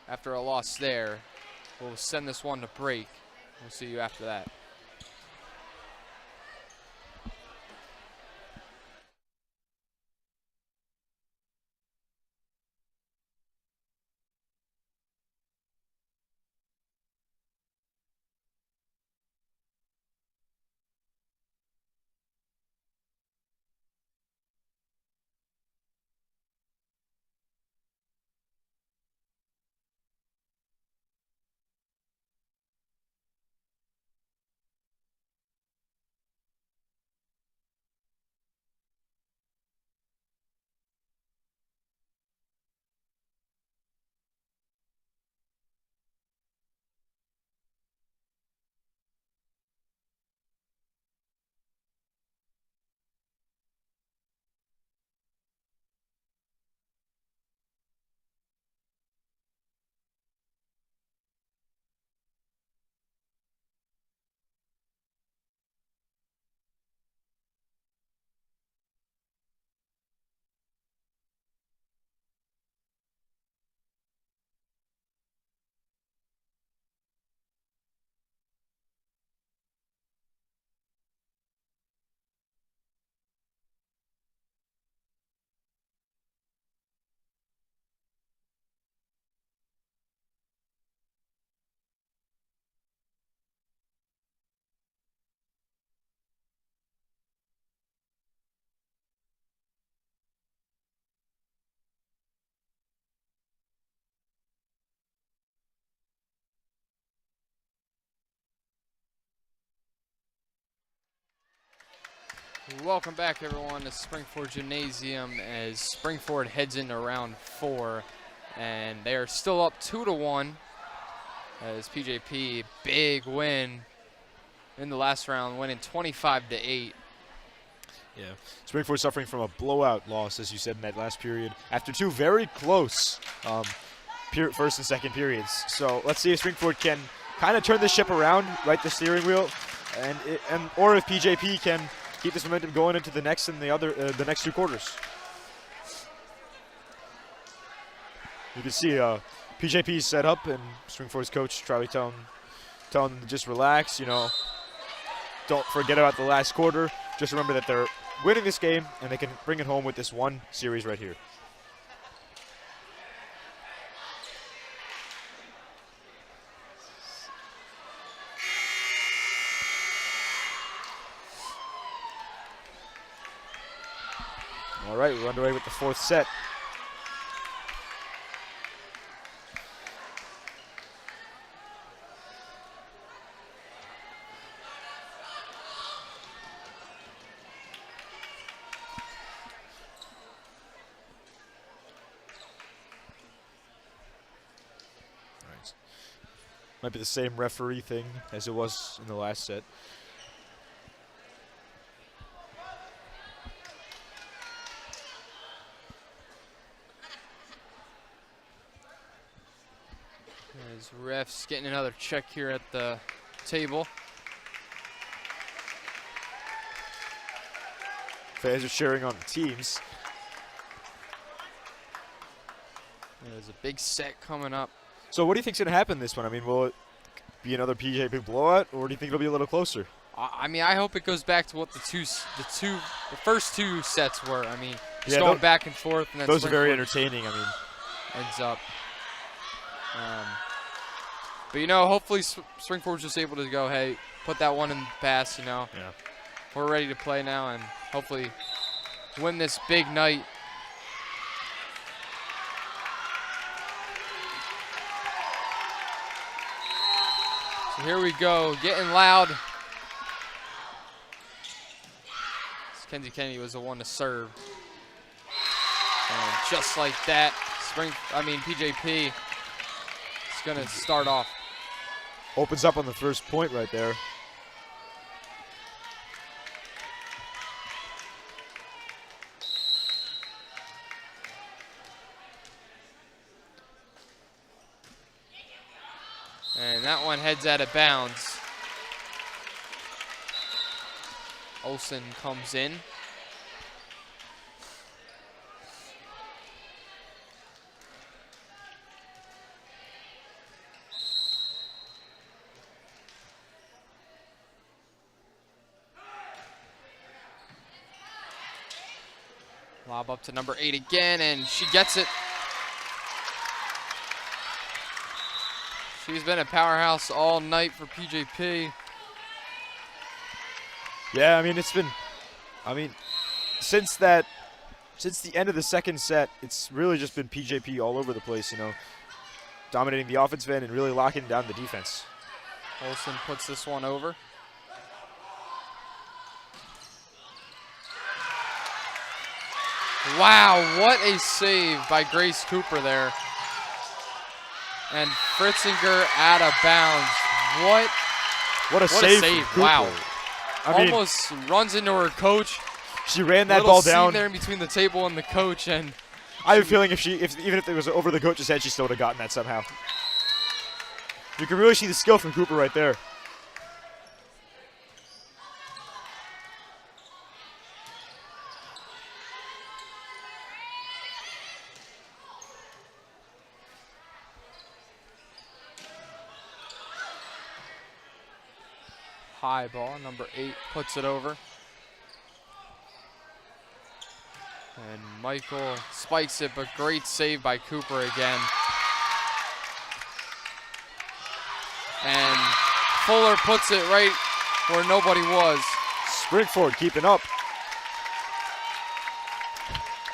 after a loss there. We'll send this one to break. We'll see you after that. Welcome back, everyone, to Springford Gymnasium as Springford heads into round 4, and they are still up 2-1 as PJP, big win in the last round, winning 25 to 8. Yeah, Springford suffering from a blowout loss, as you said, in that last period, after 2 very close first and second periods. So let's see if Springford can kind of turn the ship around, right the steering wheel, or if PJP can keep this momentum going into the next and the next 2 quarters. You can see PJP is set up, and Springford's coach Charlie telling them to just relax. Don't forget about the last quarter. Just remember that they're winning this game, and they can bring it home with this 1 series right here. All right, we're underway with the 4th set. Might be the same referee thing as it was in the last set. As refs getting another check here at the table. Fans are cheering on the teams. There's a big set coming up. So what do you think's going to happen this one? I mean, will it be another PJP blowout, or do you think it'll be a little closer? I mean, I hope it goes back to what the first 2 sets were. I mean, just Yeah, going back and forth. And then Those are very Springford entertaining. I mean, ends up. But hopefully Springford's just able to go, hey, put that one in the past, you know. Yeah. We're ready to play now and hopefully win this big night. So here we go, getting loud. Kenzie Kennedy was the one to serve. And just like that, PJP is gonna start off. Opens up on the first point right there. And that one heads out of bounds. Olsen comes in. Lob up to number 8 again, and she gets it. She's been a powerhouse all night for PJP. Yeah, I mean, since the end of the second set, it's really just been PJP all over the place, you know, dominating the offensive end and really locking down the defense. Olsen puts this one over. Wow, what a save by Grace Cooper there. And Fritzinger out of bounds. What a save from Cooper. Wow. I mean, almost runs into her coach. She ran that ball down there in between the table and the coach, and I have a feeling even if it was over the coach's head, she still would have gotten that somehow. You can really see the skill from Cooper right there. high ball, number 8 puts it over. And Michael spikes it, but great save by Cooper again. And Fuller puts it right where nobody was. Springford keeping up.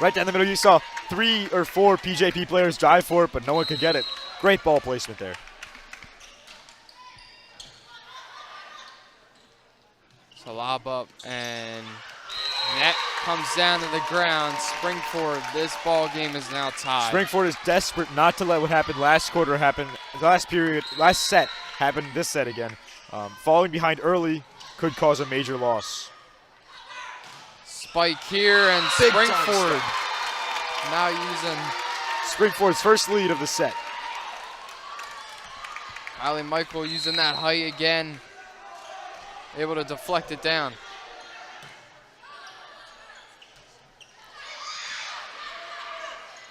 Right down the middle, you saw 3 or 4 PJP players drive for it, but no one could get it. Great ball placement there. So lob up, and net comes down to the ground. Springford, this ball game is now tied. Springford is desperate not to let what happened last quarter happen, last set happen this set again. Falling behind early could cause a major loss. Spike here, and Big Springford now using Springford's first lead of the set. Riley Michael using that height again, able to deflect it down.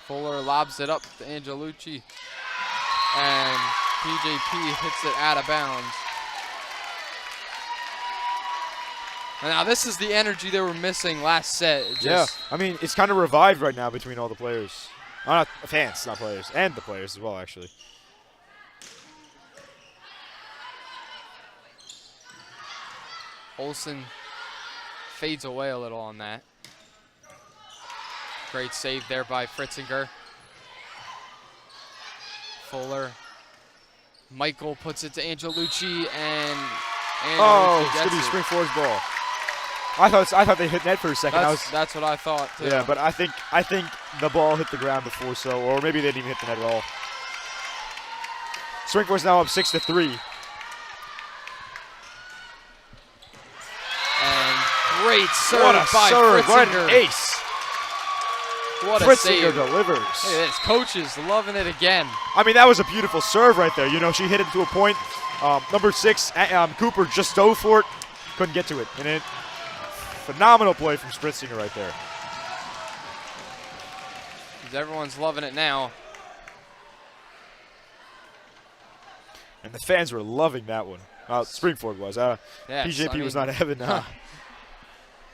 Fuller lobs it up to Angelucci, and PJP hits it out of bounds. And now this is the energy they were missing last set. Yeah, I mean, it's kind of revived right now between all the players. Not fans, not players, and the players as well, actually. Olsen fades away a little on that. Great save there by Fritzinger. Fuller. Michael puts it to Angelucci, and Angelucci It's gets going to be it. Springford's ball. I thought they hit net for a second. That's what I thought, too. Yeah, but I think the ball hit the ground before, so, or maybe they didn't even hit the net at all. Springford's now up 6-3. And great serve What a by serve! What Fritzinger. an ace! What a Fritzinger save. delivers. Look at this. Coach is loving it again. I mean, that was a beautiful serve right there. You know, she hit it to a point. Number 6, Cooper just dove for it, couldn't get to it. And phenomenal play from Spritzinger right there. Everyone's loving it now. And the fans were loving that one. Springford was. Yes, PJP was not having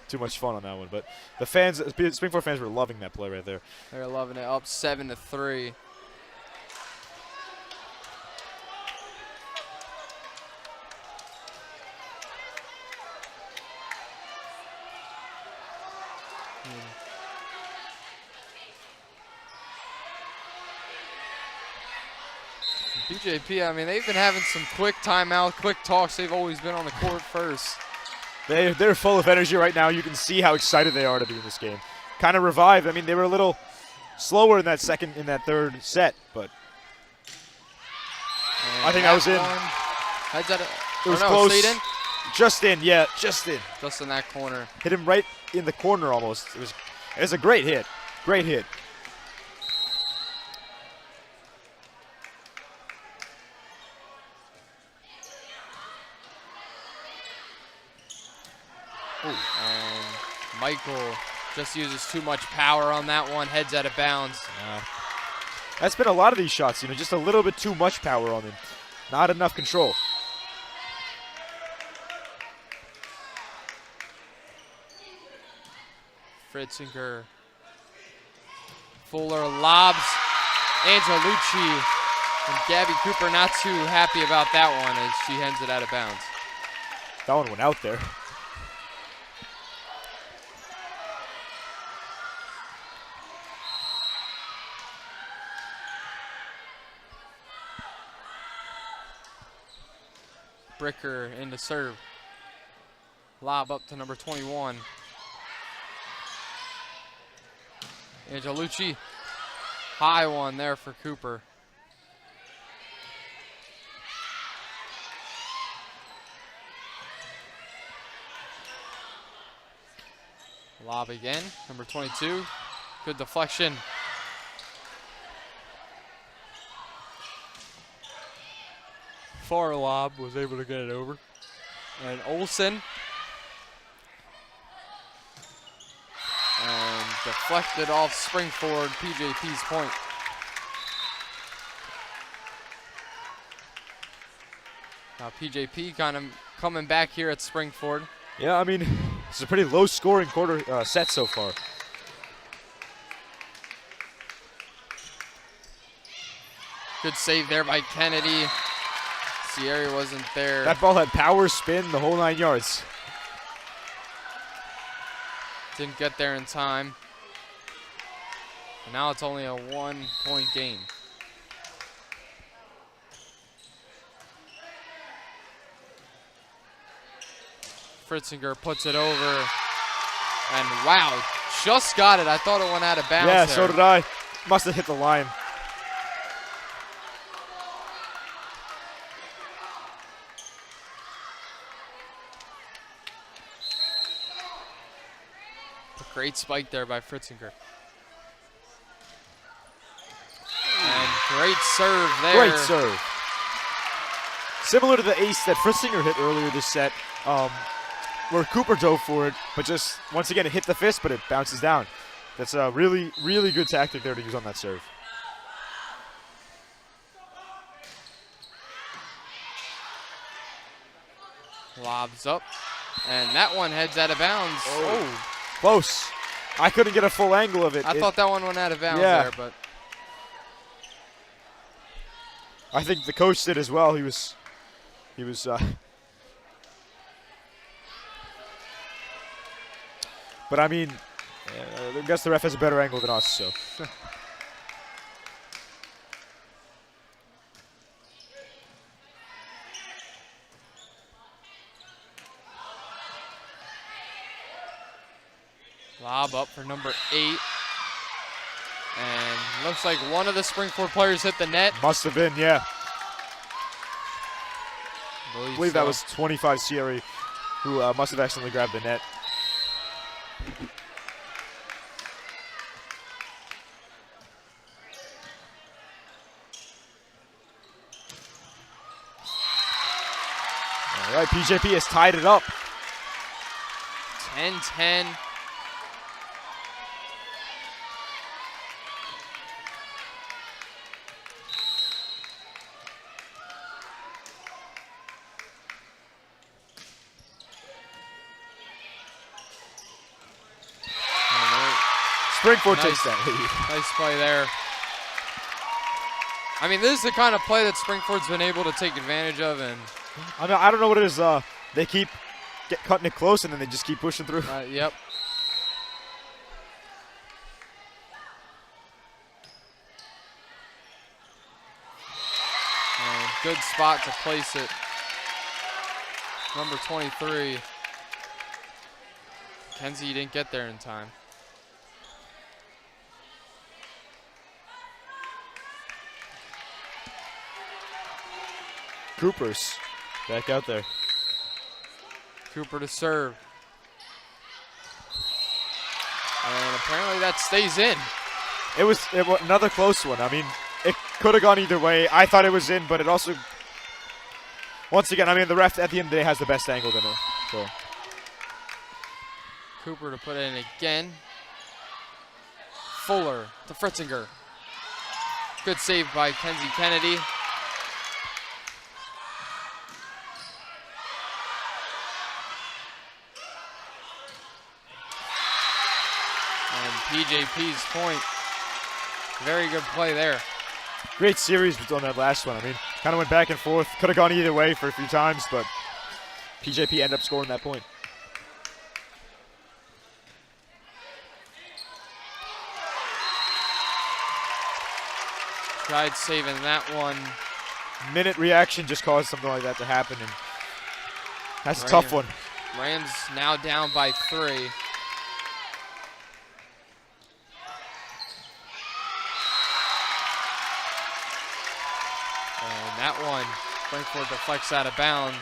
too much fun on that one. But the fans, Springford fans were loving that play right there. They're loving it. Up 7-3. PJP, I mean, they've been having some quick timeout, quick talks. They've always been on the court first. They're full of energy right now. You can see how excited they are to be in this game. Kind of revived. I mean, they were a little slower in that third set, but And I think that was in. It was close. Stayed in? Just in, yeah, just in. Just in that corner. Hit him right in the corner almost. It was a great hit. Great hit. And Michael just uses too much power on that one, heads out of bounds. That's been a lot of these shots, just a little bit too much power on them. Not enough control. Fritzinger. Fuller lobs. Angelucci. And Gabby Cooper not too happy about that one as she hands it out of bounds. That one went out there. Bricker in the serve. Lob up to number 21. Angelucci. High one there for Cooper. Lob again, number 22. Good deflection. Far lob, was able to get it over. And Olsen. And deflected off spring forward, PJP's point. Now PJP kind of coming back here at Springford. Yeah, I mean, it's a pretty low-scoring set so far. Good save there by Kennedy. Sierra wasn't there. That ball had power, spin, the whole 9 yards. Didn't get there in time. And now it's only a 1-point game. Fritzinger puts it over. And wow, just got it. I thought it went out of bounds. Yeah, there. so did I. Must have hit the line. Great spike there by Fritzinger. And great serve there. Great serve. Similar to the ace that Fritzinger hit earlier this set, where Cooper dove for it, but just, once again, it hit the fist, but it bounces down. That's a really, really good tactic there to use on that serve. Lobs up. And that one heads out of bounds. Oh. Close. I couldn't get a full angle of it. I thought that one went out of bounds Yeah. there, but I think the coach did as well. He was but I mean, I guess the ref has a better angle than us, so. lob up for number 8. And looks like one of the Springford players hit the net. Must have been, yeah. I I believe that was 25 Sierra, who must have accidentally grabbed the net. All right, PJP has tied it up. 10-10. Springford takes that lead. Nice play there. I mean, this is the kind of play that Springford's been able to take advantage of, and I don't know what it is. They keep cutting it close, and then they just keep pushing through. yep. Good spot to place it. Number 23. Kenzie didn't get there in time. Cooper's back out there. Cooper to serve. And apparently that stays in. It was another close one. I mean, it could have gone either way. I thought it was in, but it also, once again, I mean, the ref at the end of the day has the best angle in it. So. Cooper to put it in again. Fuller to Fritzinger. Good save by Kenzie Kennedy. And PJP's point. Very good play there. Great series on that last one. I mean, kind of went back and forth. Could have gone either way for a few times, but PJP ended up scoring that point. Tried saving that one. Minute reaction just caused something like that to happen, and that's a tough one. Rams now down by 3. And that one, Frankfurt deflects out of bounds.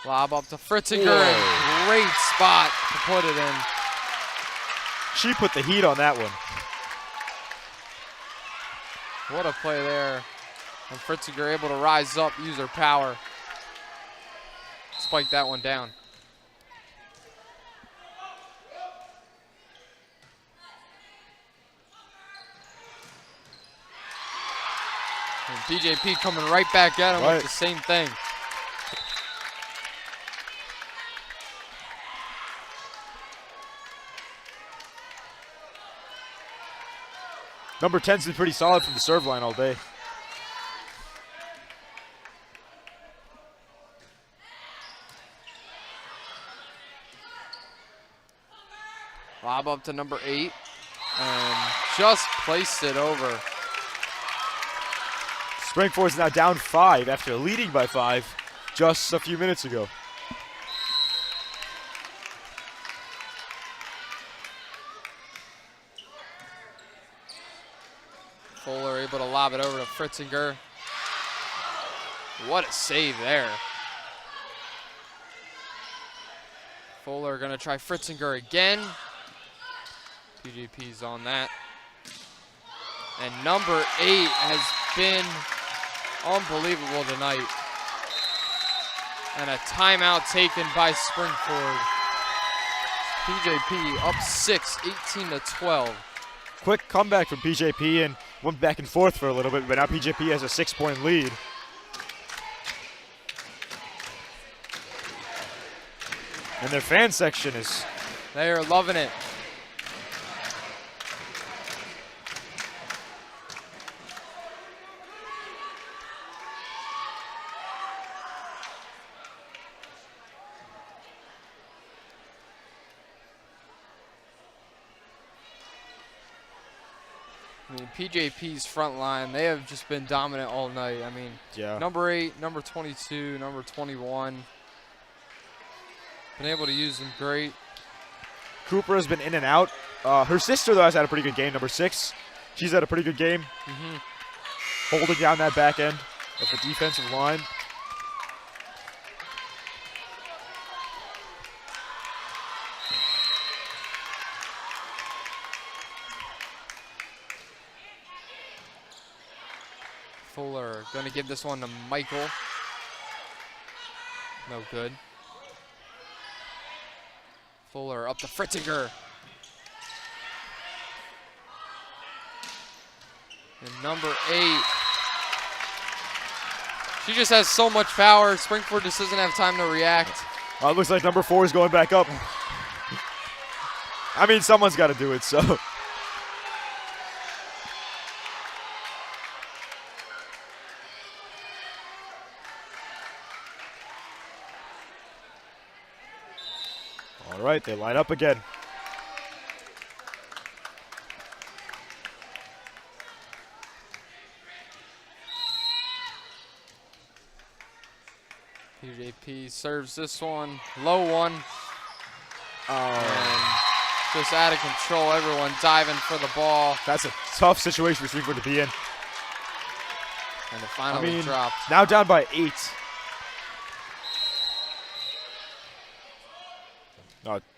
Lob up to Fritzinger. And great spot to put it in. She put the heat on that one. What a play there. And Fritzinger able to rise up, use her power. Spike that one down. And PJP coming right back at him with the same thing. Number 10's been pretty solid from the serve line all day. Lob up to number 8 and just placed it over. Springford is now down 5 after leading by 5 just a few minutes ago. Fuller able to lob it over to Fritzinger. What a save there. Fuller gonna try Fritzinger again. PGP's on that. And number 8 has been unbelievable tonight. And a timeout taken by Springford. PJP up 6, 18-12. Quick comeback from PJP and went back and forth for a little bit, but now PJP has a 6-point lead. And their fan section is... They are loving it. I mean, PJP's front line, they have just been dominant all night. I mean, number 8, number 22, number 21. Been able to use them great. Cooper has been in and out. Her sister, though, has had a pretty good game, number 6. She's had a pretty good game. Holding down that back end of the defensive line. Fuller going to give this one to Michael. No good. Fuller up to Fritzinger. And number 8. She just has so much power. Springford just doesn't have time to react. It looks like number 4 is going back up. I mean, someone's got to do it, so. All right, they line up again. PJP serves this one, low one. And just out of control, everyone diving for the ball. That's a tough situation for Springford to be in. And it finally dropped. Now down by 8.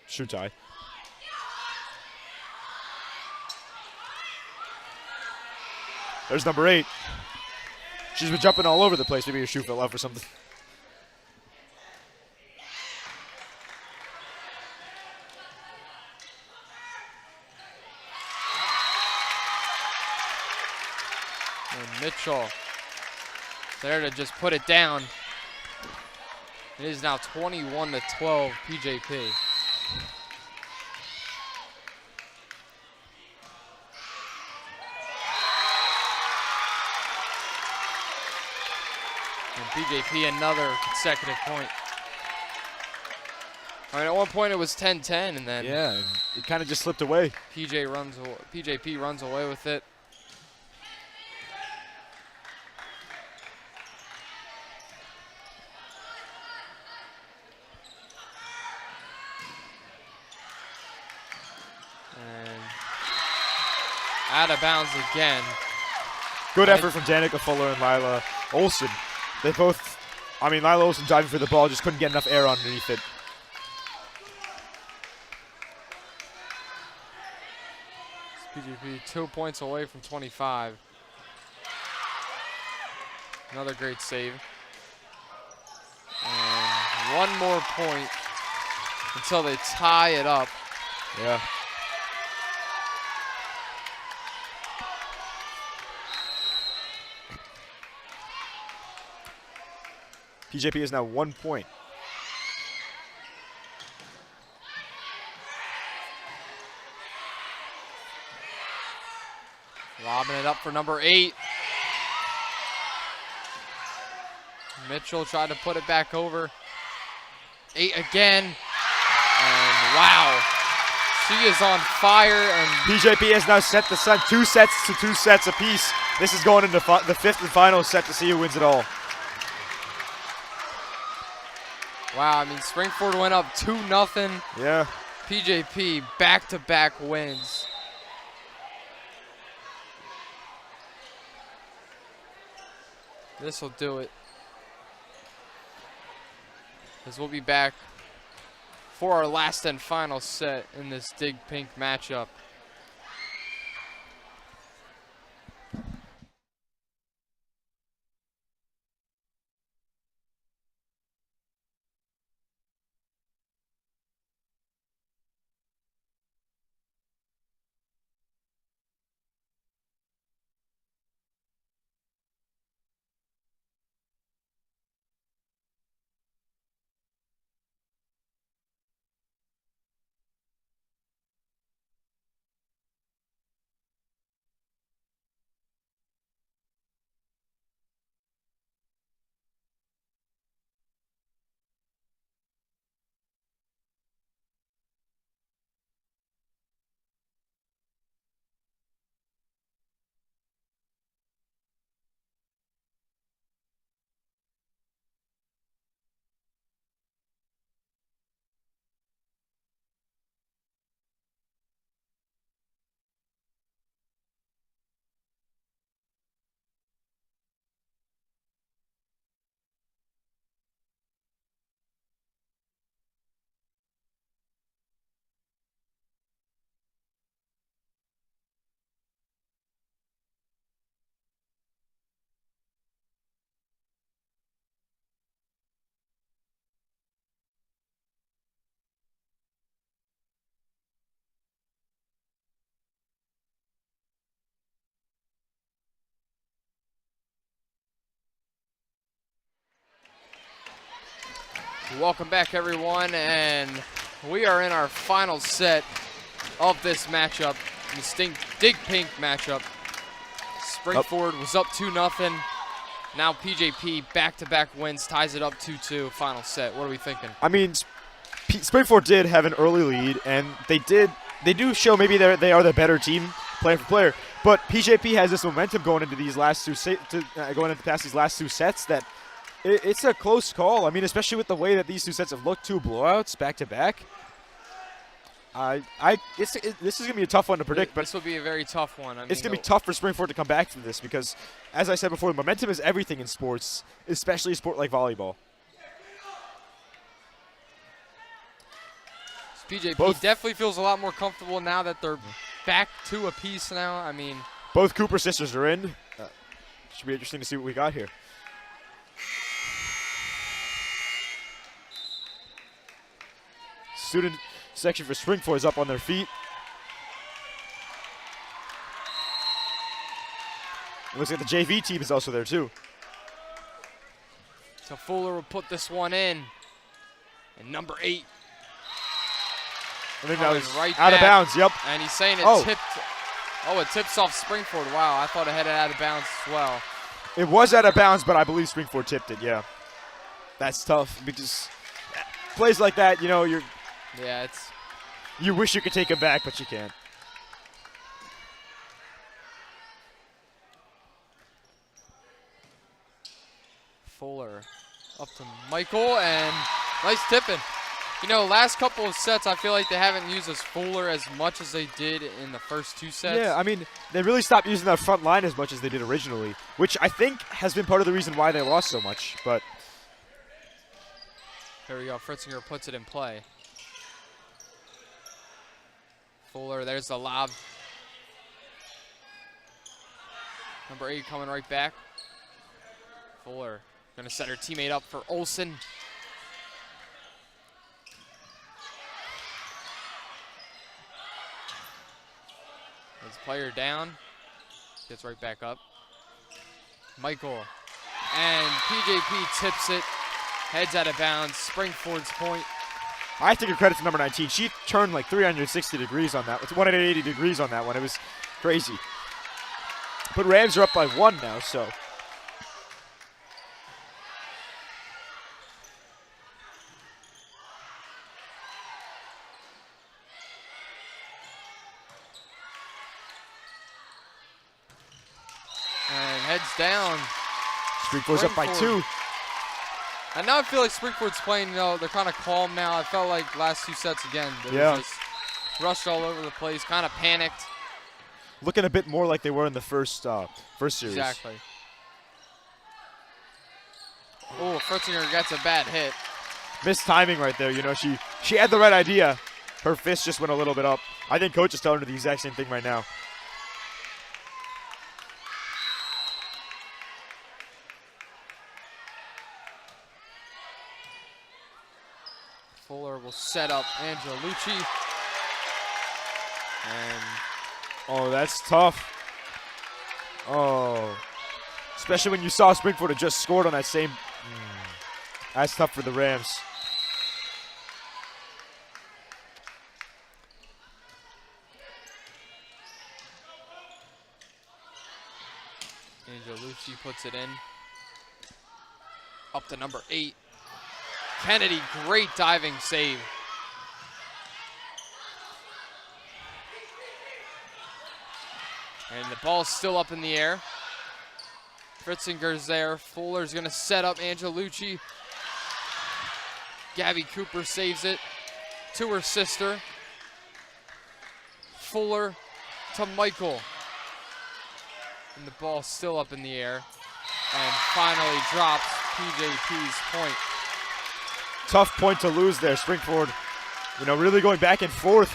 Shoot tie. There's number 8. She's been jumping all over the place. Maybe her shoe fell off or something. And Mitchell there to just put it down. It is now 21-12 PJP. And PJP another consecutive point. I mean, at one point it was 10-10, and then it kind of just slipped away. PJP runs away with it. Out of bounds again. Good effort from Danica Fuller and Lila Olson. They both, Lila Olson diving for the ball, just couldn't get enough air underneath it. PGP 2 points away from 25. Another great save. And one more point until they tie it up. Yeah. PJP is now 1 point. Lobbing it up for number 8. Mitchell tried to put it back over. 8 again. And wow. She is on fire. And PJP has now set the sun 2 sets to 2 sets apiece. This is going into the 5th and final set to see who wins it all. wow, Springford went up 2-0. Yeah. PJP back-to-back wins. This will do it. As we'll be back for our last and final set in this Dig Pink matchup. Welcome back, everyone, and we are in our final set of this matchup, this Dig Pink matchup. Springford was up 2-0. Now PJP back-to-back wins, ties it up 2-2, final set. What are we thinking? Springford did have an early lead, and they do show maybe they are the better team player for player. But PJP has this momentum going into these last going into past these last two sets that it's a close call. I mean, especially with the way that these two sets have looked, 2 blowouts back to back. This is gonna be a tough one to predict, but this will be a very tough one. I mean, it's gonna be tough for Springford to come back from this because, as I said before, momentum is everything in sports, especially a sport like volleyball. PJP definitely feels a lot more comfortable now that they're back to a piece now. I mean, both Cooper sisters are in. Should be interesting to see what we got here. Student section for Springford is up on their feet. It looks like the JV team is also there too. So Fuller will put this one in. And number 8. I think that was right out of bounds, yep. And he's saying it tipped. Oh, it tips off Springford. Wow, I thought it headed out of bounds as well. It was out of bounds, but I believe Springford tipped it, yeah. That's tough because plays like that, you know, you wish you could take it back, but you can't. Fuller up to Michael, and nice tipping. You know, last couple of sets, I feel like they haven't used this Fuller as much as they did in the first 2 sets. Yeah, I mean, they really stopped using that front line as much as they did originally, which I think has been part of the reason why they lost so much, but... Here we go, Fritzinger puts it in play. Fuller, there's the lob. Number 8 coming right back. Fuller gonna set her teammate up for Olsen. His player down, gets right back up. Michael, and PJP tips it, heads out of bounds, Springford's point. I have to give credit to number 19. She turned like 360 degrees on that. It's 180 degrees on that one. It was crazy. But Rams are up by 1 now, so. And heads down. Springford's up by 2. And now I feel like Springford's playing, you know, they're kind of calm now. I felt like last 2 sets again, they were just rushed all over the place, kind of panicked. Looking a bit more like they were in the first series. Exactly. Oh, Fritzinger gets a bad hit. Missed timing right there. You know, she had the right idea. Her fist just went a little bit up. I think coach is telling her the exact same thing right now. Fuller will set up Angela Lucci. And oh, that's tough. Oh, especially when you saw Springford had just scored on that same. That's tough for the Rams. Angela Lucci puts it in. Up to number 8. Kennedy, great diving save. And the ball's still up in the air. Fritzinger's there. Fuller's gonna set up Angela Lucci. Gabby Cooper saves it to her sister. Fuller to Michael. And the ball still up in the air. And finally drops PJP's point. Tough point to lose there. Springford, you know, really going back and forth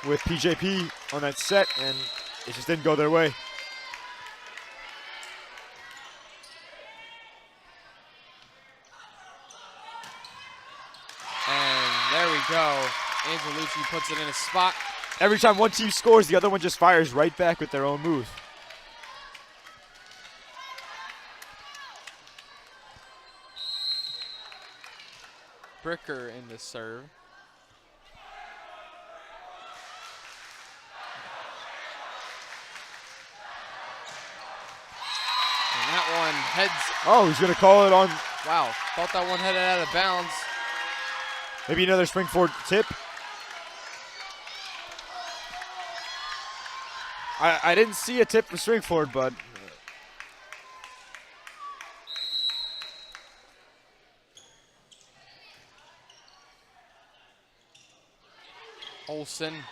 with PJP on that set, and it just didn't go their way. And there we go. Angela Lucci puts it in a spot. Every time one team scores, the other one just fires right back with their own move. Bricker in the serve. And that one heads. Oh, he's going to call it on. Wow, thought that one headed out of bounds. Maybe another Springford tip. I didn't see a tip for Springford, but Olsen. And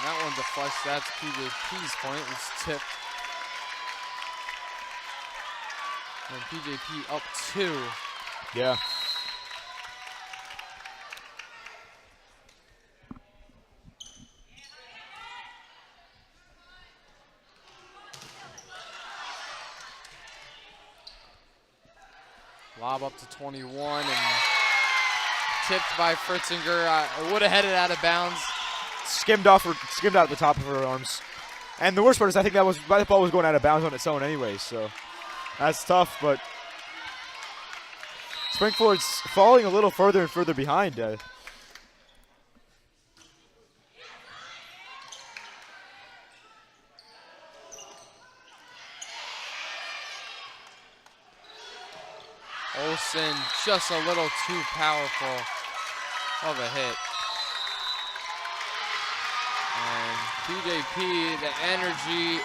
that one deflects. That's PJP's point. It's tipped. And PJP up 2. yeah. Lob up to 21 and tipped by Fritzinger. It would have headed out of bounds. Skimmed out the top of her arms. And the worst part is I think that ball was going out of bounds on its own anyway, so that's tough, but Springford's falling a little further and further behind. Olsen just a little too powerful of a hit. And PJP, the energy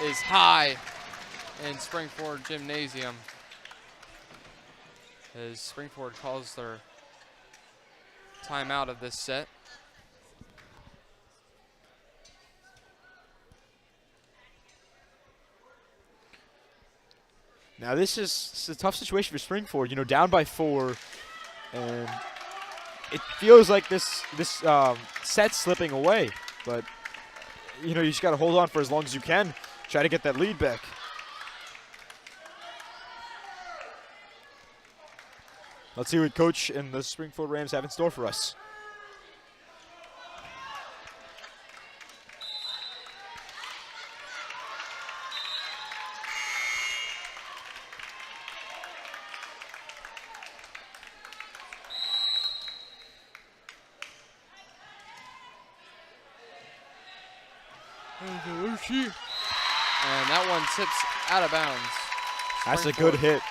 is high in Springford Gymnasium as Springford calls their timeout of this set. Now this is a tough situation for Springford, you know, down by 4, and it feels like this set's slipping away, but you know, you just got to hold on for as long as you can, try to get that lead back. Let's see what Coach and the Springfield Rams have in store for us. And that one tips out of bounds. That's a good hit.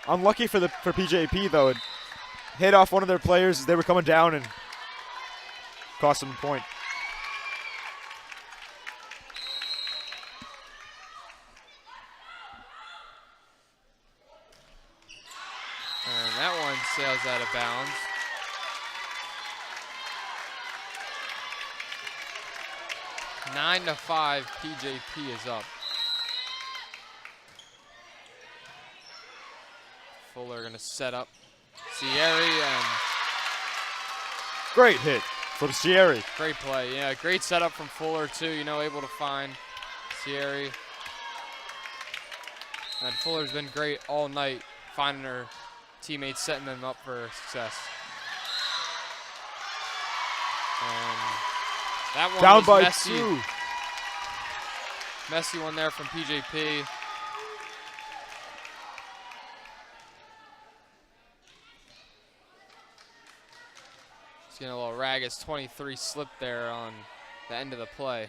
Unlucky for PJP though. It hit off one of their players as they were coming down and cost them a point. And that one sails out of bounds. Nine to 5, PJP is up. Fuller gonna set up Sierra and Great hit from Sierra. great play. Yeah, great setup from Fuller too, you know, able to find Sierra. And Fuller's been great all night, finding her teammates, setting them up for success. And that one Down was by messy. 2. Messy one there from PJP. Just getting a little rag as 23 slipped there on the end of the play.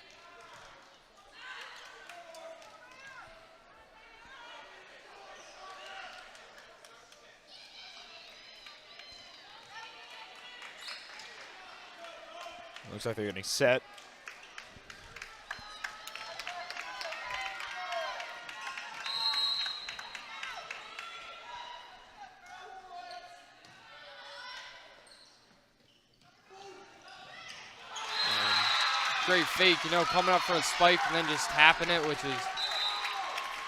Looks like they're getting set. Great fake, you know, coming up for a spike and then just tapping it,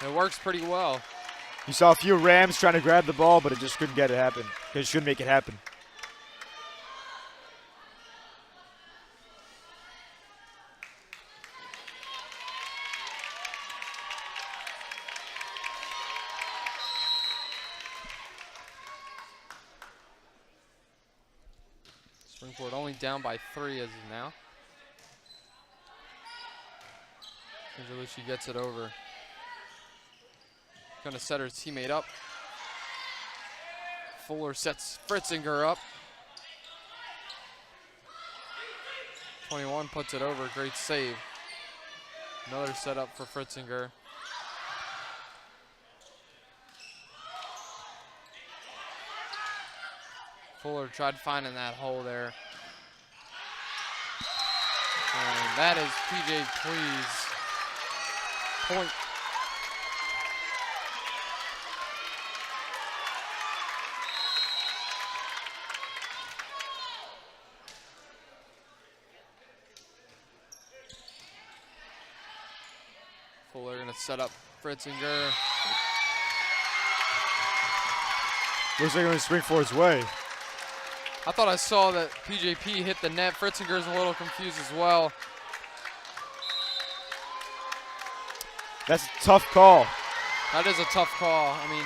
it works pretty well. You saw a few Rams trying to grab the ball, but it just couldn't get it happen. It just couldn't make it happen. Springford only down by 3 as of now. She gets it over. Gonna set her teammate up. Fuller sets Fritzinger up. 21 puts it over, great save. Another setup for Fritzinger. Fuller tried finding that hole there. And that is PJ Please. Point. Fuller gonna set up Fritzinger. Looks like they're going to Springford's way. I thought I saw that PJP hit the net. Fritzinger's a little confused as well. That's a tough call. That is a tough call. I mean,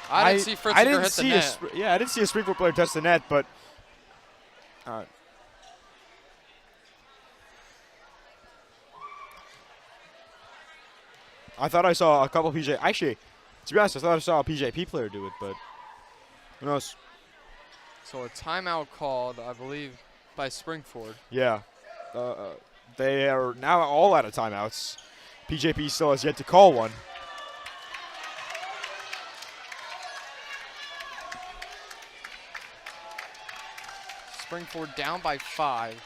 I didn't see Fritzinger hit the net. I didn't see a Springford player touch the net, but I thought I saw a couple PJ. Actually, to be honest, I thought I saw a PJP player do it, but who knows? So a timeout called, I believe, by Springford. Yeah. They are now all out of timeouts. PJP still has yet to call one. Springford down by 5.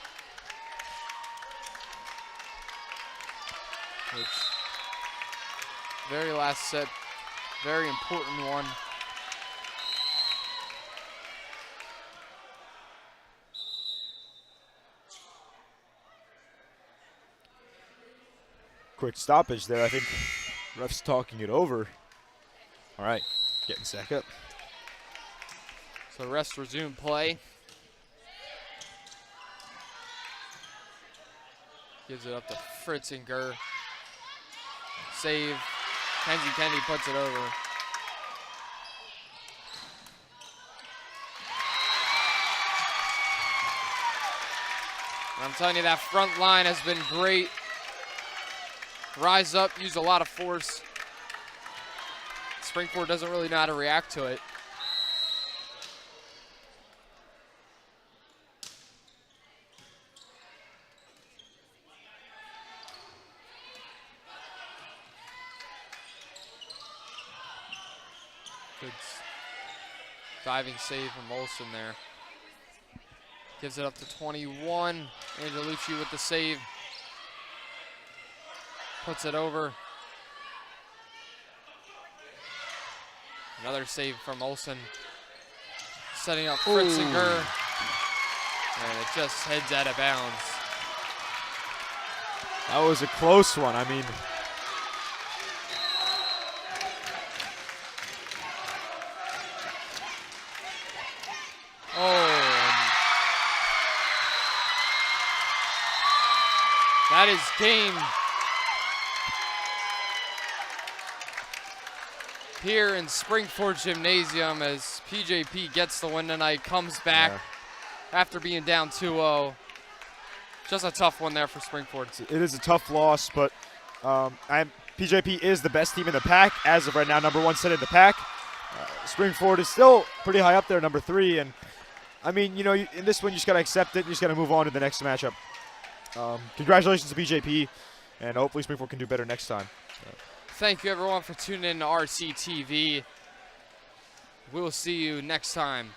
Which, very last set, very important one. Quick stoppage there. I think ref's talking it over. All right, getting set up. So rest resume play. Gives it up to Fritzinger. Save. Kenzie Kennedy puts it over. I'm telling you, that front line has been great. Rise up, use a lot of force. Springford doesn't really know how to react to it. Good diving save from Olsen there. Gives it up to 21. Angelucci with the save. Puts it over. Another save from Olsen. Setting up Fritzinger. And it just heads out of bounds. That was a close one. I mean, that is game here in Springford Gymnasium as PJP gets the win tonight, comes back after being down 2-0. Just a tough one there for Springford. it is a tough loss, but PJP is the best team in the pack as of right now, number 1 set in the pack. Springford is still pretty high up there, number 3, and I mean, you know, in this one you just got to accept it. You just got to move on to the next matchup. Congratulations to PJP, and hopefully Springford can do better next time. Thank you, everyone, for tuning in to RCTV. We'll see you next time.